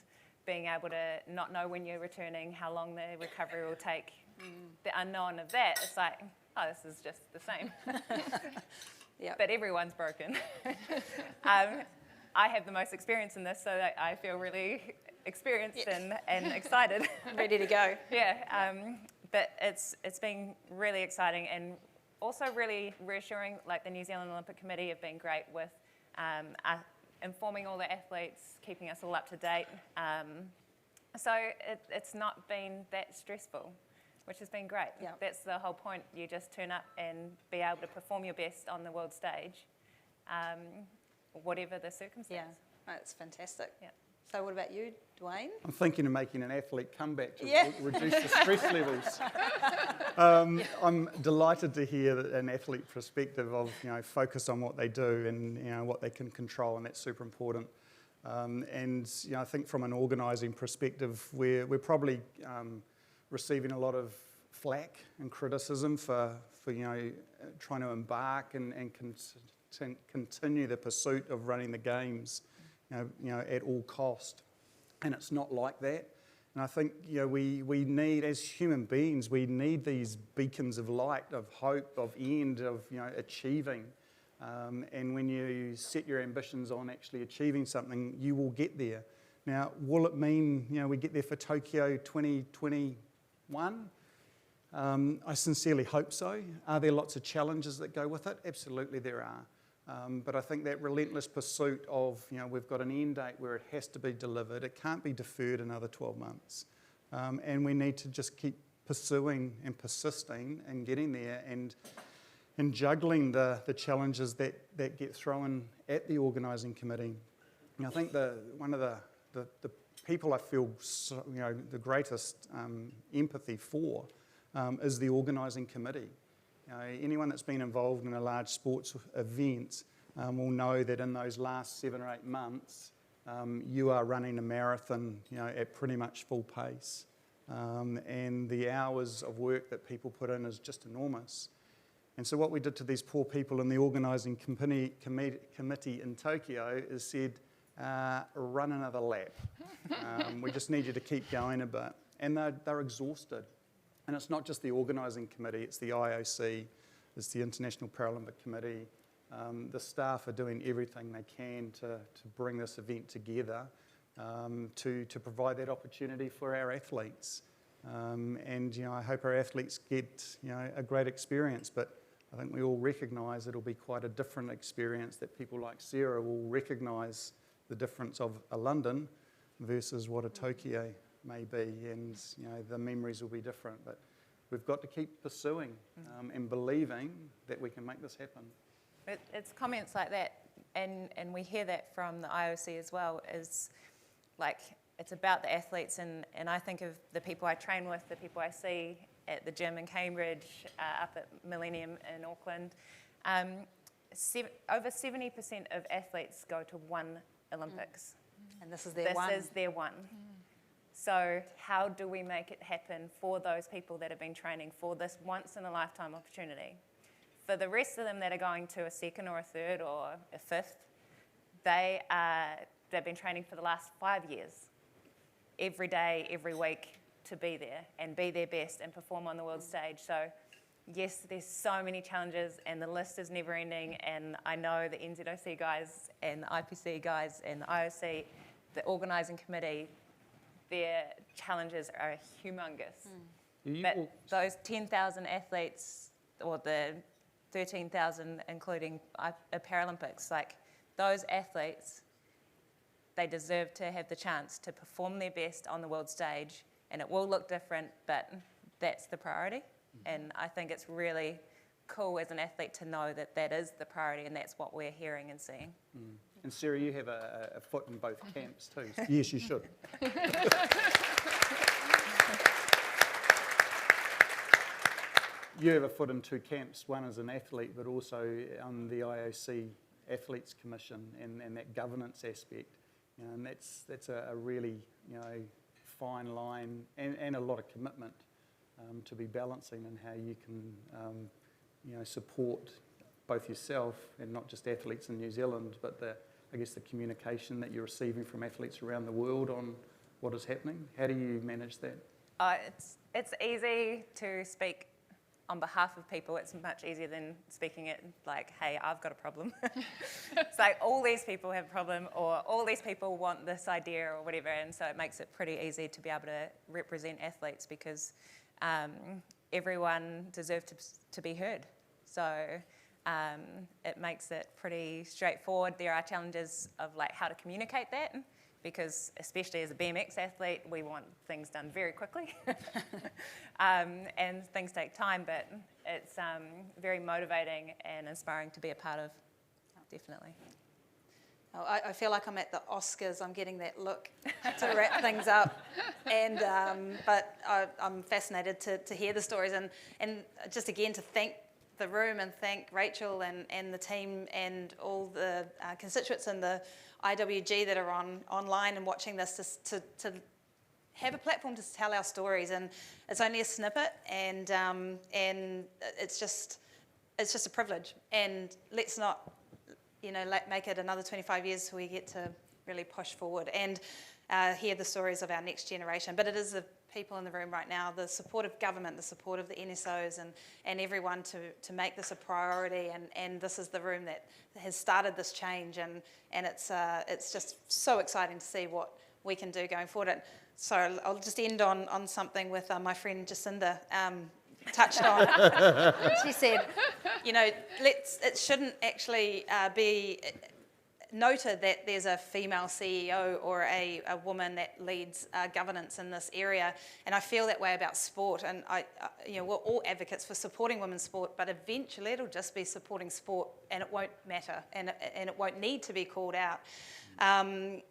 Speaker 13: being able to not know when you're returning, how long the recovery will take. The unknown of that, it's like, oh, this is just the same.
Speaker 14: Yep.
Speaker 13: But everyone's broken. I have the most experience in this, so I feel really experienced and excited.
Speaker 14: Ready to go.
Speaker 13: Yeah, but it's been really exciting and also really reassuring. Like the New Zealand Olympic Committee have been great with informing all the athletes, keeping us all up to date. So it's not been that stressful, which has been great.
Speaker 14: Yep.
Speaker 13: That's the whole point. You just turn up and be able to perform your best on the world stage, whatever the circumstance.
Speaker 14: Yeah, that's fantastic.
Speaker 13: Yeah.
Speaker 14: So what about you, Dwayne?
Speaker 15: I'm thinking of making an athlete comeback to
Speaker 14: Yeah.
Speaker 15: reduce the stress levels. I'm delighted to hear that an athlete perspective of, focus on what they do and, what they can control, and that's super important. And, I think from an organising perspective, we're probably receiving a lot of flack and criticism for trying to embark and continue the pursuit of running the games, at all cost. And it's not like that. And I think, we need, as human beings, we need these beacons of light, of hope, of end, of, achieving. And when you set your ambitions on actually achieving something, you will get there. Now, will it mean, we get there for Tokyo 2021? I sincerely hope so. Are there lots of challenges that go with it? Absolutely there are. But I think that relentless pursuit of, we've got an end date where it has to be delivered. It can't be deferred another 12 months. And we need to just keep pursuing and persisting and getting there and juggling the challenges that get thrown at the organising committee. And I think one of the people I feel the greatest empathy for is the organising committee. Anyone that's been involved in a large sports event will know that in those last 7 or 8 months, you are running a marathon, at pretty much full pace. And the hours of work that people put in is just enormous. And so what we did to these poor people in the organising committee in Tokyo is said, run another lap. We just need you to keep going a bit. And they're exhausted. And it's not just the organising committee, it's the IOC, it's the International Paralympic Committee. The staff are doing everything they can to bring this event together. to provide that opportunity for our athletes. And I hope our athletes get a great experience, but I think we all recognise it'll be quite a different experience, that people like Sarah will recognise the difference of a London versus what a Tokyo may be, and the memories will be different. But we've got to keep pursuing and believing that we can make this happen.
Speaker 13: It's comments like that, and we hear that from the IOC as well, is like, it's about the athletes, and I think of the people I train with, the people I see at the gym in Cambridge, up at Millennium in Auckland. Over 70% of athletes go to one Olympics.
Speaker 14: And this is their one.
Speaker 13: This is their one. So how do we make it happen for those people that have been training for this once-in-a-lifetime opportunity? For the rest of them that are going to a second or a third or a fifth, they've been training for the last 5 years, every day, every week, to be there and be their best and perform on the world stage. So yes, there's so many challenges and the list is never ending, and I know the NZOC guys and the IPC guys and the IOC, the organising committee, their challenges are humongous. But those 10,000 athletes, or the 13,000 including Paralympics, like those athletes, they deserve to have the chance to perform their best on the world stage, and it will look different, but that's the priority. And I think it's really cool as an athlete to know that that is the priority, and that's what we're hearing and seeing.
Speaker 15: And Sarah, you have a foot in both camps too. Yes, you should. You have a foot in two camps, one as an athlete, but also on the IOC Athletes Commission and that governance aspect. And that's a really fine line and a lot of commitment to be balancing, and how you can support both yourself and not just athletes in New Zealand, but the communication that you're receiving from athletes around the world on what is happening. How do you manage that?
Speaker 13: It's easy to speak on behalf of people. It's much easier than speaking it like, hey, I've got a problem. It's like all these people have a problem, or all these people want this idea or whatever, and so it makes it pretty easy to be able to represent athletes, because everyone deserves to be heard. So it makes it pretty straightforward. There are challenges of like how to communicate that, because especially as a BMX athlete, we want things done very quickly. And things take time, but it's very motivating and inspiring to be a part of, definitely.
Speaker 14: Oh, I feel like I'm at the Oscars. I'm getting that look to wrap things up, and but I'm fascinated to hear the stories, and just again to thank the room and thank Rachel and the team and all the constituents in the IWG that are online and watching this, to have a platform to tell our stories. And it's only a snippet, and it's just a privilege. And let's not make it another 25 years till we get to really push forward and hear the stories of our next generation. But it is the people in the room right now, the support of government, the support of the NSOs and everyone to make this a priority, and this is the room that has started this change, and it's just so exciting to see what we can do going forward. And so I'll just end on something with my friend Jacinda touched on. She said, it shouldn't actually be noted that there's a female CEO or a woman that leads governance in this area, and I feel that way about sport. And we're all advocates for supporting women's sport, but eventually it'll just be supporting sport, and it won't matter, and it won't need to be called out. And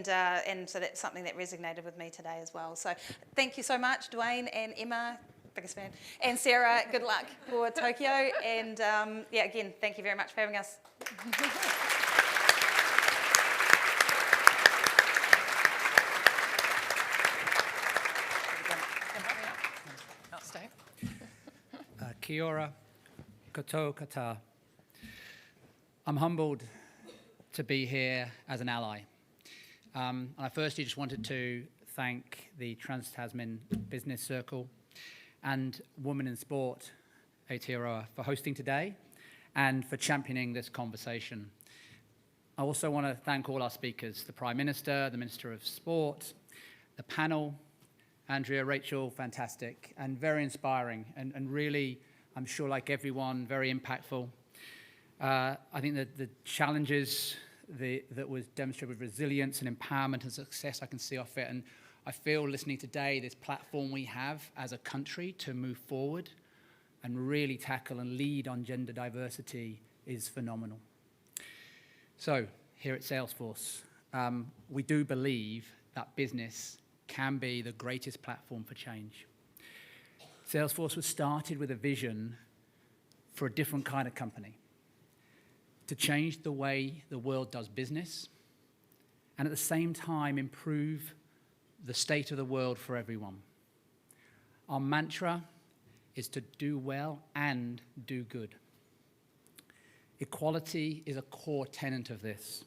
Speaker 14: so that's something that resonated with me today as well. So thank you so much, Dwayne and Emma, biggest fan, and Sarah. Good luck for Tokyo, and again, thank you very much for having us.
Speaker 16: Kia ora, koutou kata. I'm humbled to be here as an ally. And I firstly just wanted to thank the Trans-Tasman Business Circle and Women in Sport, Aotearoa, for hosting today and for championing this conversation. I also want to thank all our speakers, the Prime Minister, the Minister of Sport, the panel, Andrea, Rachel, fantastic, and very inspiring, and really, I'm sure like everyone, very impactful. I think that the challenges that was demonstrated with resilience and empowerment and success, I can see off it, and I feel listening today, this platform we have as a country to move forward and really tackle and lead on gender diversity is phenomenal. So here at Salesforce, we do believe that business can be the greatest platform for change. Salesforce was started with a vision for a different kind of company, to change the way the world does business, and at the same time improve the state of the world for everyone. Our mantra is to do well and do good. Equality is a core tenet of this.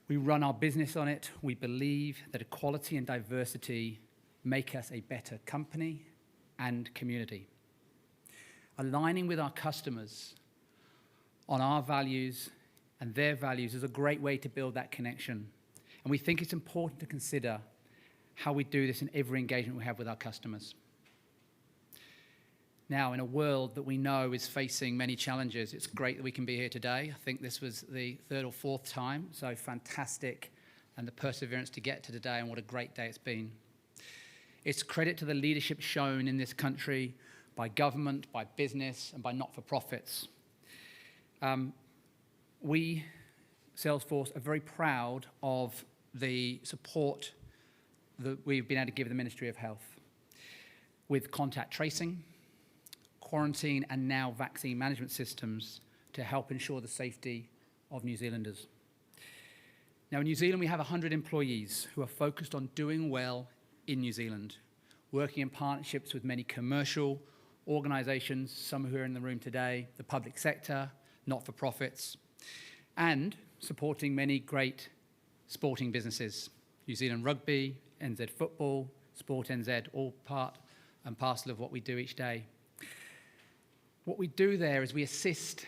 Speaker 16: We run our business on it. We believe that equality and diversity make us a better company and community. Aligning with our customers on our values and their values is a great way to build that connection. And we think it's important to consider how we do this in every engagement we have with our customers. Now, in a world that we know is facing many challenges, it's great that we can be here today. I think this was the third or fourth time, so fantastic, and the perseverance to get to today, and what a great day it's been. It's credit to the leadership shown in this country by government, by business, and by not-for-profits. We, Salesforce, are very proud of the support that we've been able to give the Ministry of Health with contact tracing, quarantine, and now vaccine management systems to help ensure the safety of New Zealanders. Now, in New Zealand, we have 100 employees who are focused on doing well in New Zealand, working in partnerships with many commercial organisations, some who are in the room today, the public sector, not-for-profits, and supporting many great sporting businesses. New Zealand Rugby, NZ Football, Sport NZ, all part and parcel of what we do each day. What we do there is we assist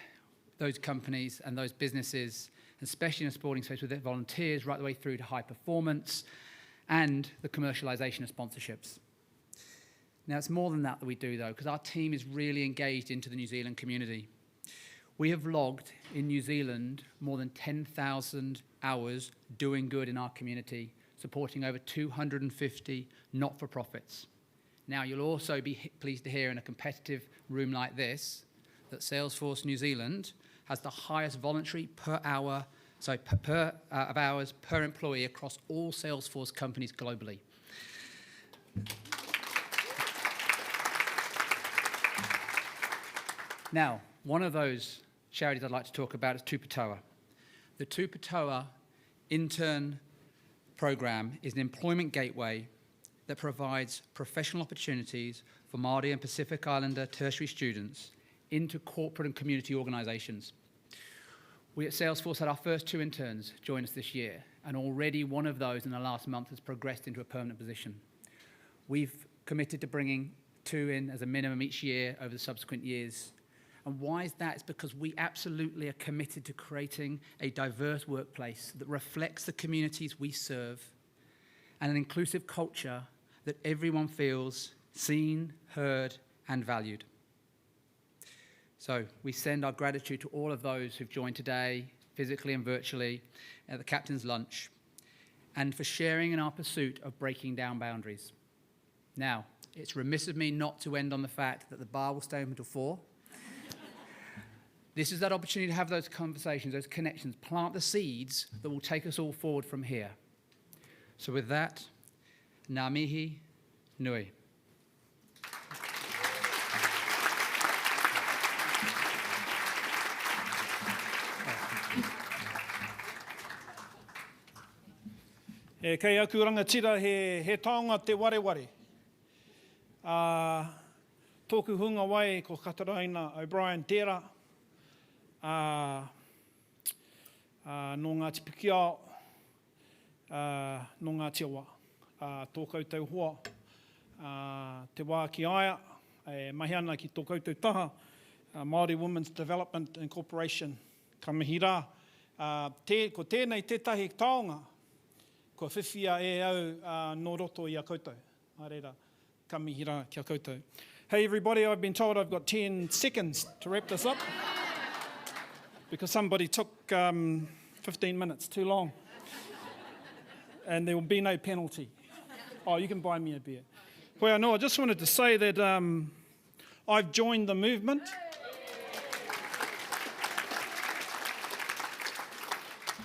Speaker 16: those companies and those businesses, especially in a sporting space, with their volunteers right the way through to high performance and the commercialisation of sponsorships. Now, it's more than that we do, though, because our team is really engaged into the New Zealand community. We have logged in New Zealand more than 10,000 hours doing good in our community, supporting over 250 not-for-profits. Now, you'll also be pleased to hear in a competitive room like this that Salesforce New Zealand has the highest voluntary hours per employee across all Salesforce companies globally. Now, one of those charities I'd like to talk about is Tupatoa. The Tupatoa Intern Program is an employment gateway that provides professional opportunities for Māori and Pacific Islander tertiary students into corporate and community organisations. We at Salesforce had our first 2 interns join us this year, and already one of those in the last month has progressed into a permanent position. We've committed to bringing 2 in as a minimum each year over the subsequent years. And why is that? It's because we absolutely are committed to creating a diverse workplace that reflects the communities we serve and an inclusive culture that everyone feels seen, heard, and valued. So we send our gratitude to all of those who've joined today, physically and virtually, at the Captain's Lunch, and for sharing in our pursuit of breaking down boundaries. Now, it's remiss of me not to end on the fact that the bar will stay open until 4. This is that opportunity to have those conversations, those connections, plant the seeds that will take us all forward from here. So with that, ngā mihi nui.
Speaker 2: E kei aku rangatira he taonga te wareware. Tōku hunga wai ko Kataraina O'Brien Tera. No Ngāti Pikiao, no Ngāti Awa. Tō koutou hoa, te wā ki aia, mahi ana ki tō koutou taha, Māori Women's Development Incorporation, ka mihi rā, Ko tēnei tētahi taonga, ko whiwhia e au no roto i a koutou. Hareira, ka mihira kia koutou. Hey everybody, I've been told I've got 10 seconds to wrap this up because somebody took 15 minutes, too long. And there will be no penalty. Oh, you can buy me a beer. Well, no, I just wanted to say that I've joined the movement.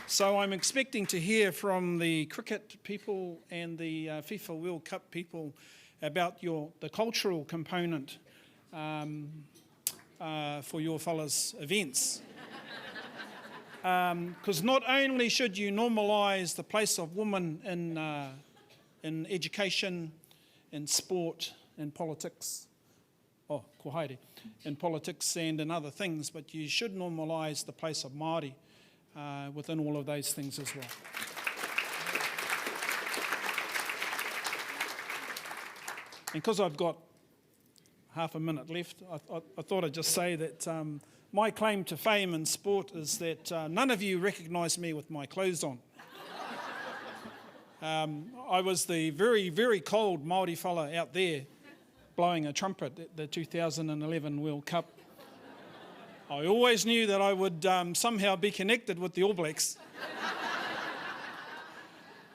Speaker 2: So I'm expecting to hear from the cricket people and the FIFA World Cup people about the cultural component for your fellas' events. Because not only should you normalise the place of women in education, in sport, in politics, ko haere, in politics and in other things, but you should normalise the place of Māori within all of those things as well. And because I've got half a minute left, I thought I'd just say that my claim to fame in sport is that none of you recognise me with my clothes on. I was the very, very cold Māori fella out there blowing a trumpet at the 2011 World Cup. I always knew that I would somehow be connected with the All Blacks.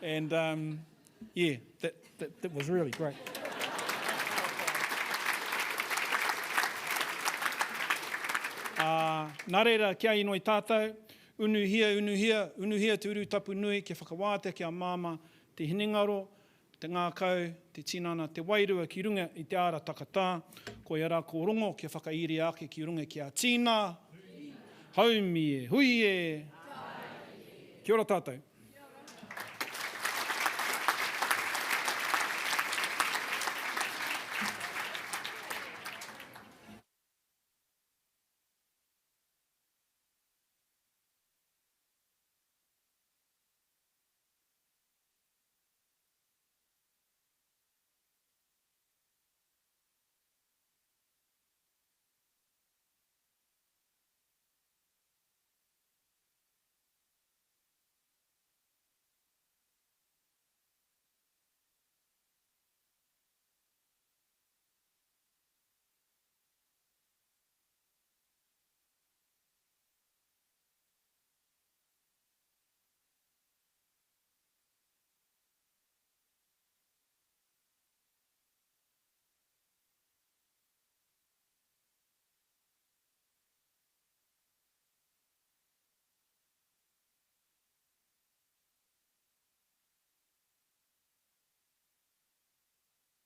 Speaker 2: And yeah, that was really great. Nā reira, kia inoi tātou, unuhia te uru tapu nui, ke whakawāte kia māma, te hinengaro, te ngākau, te tinana, te wairua ki runga i te ara takatā, ko ia rā ko rongo kia whakairi ake ki runga ki a tīna, haumi e, hui e, kia ora tātou.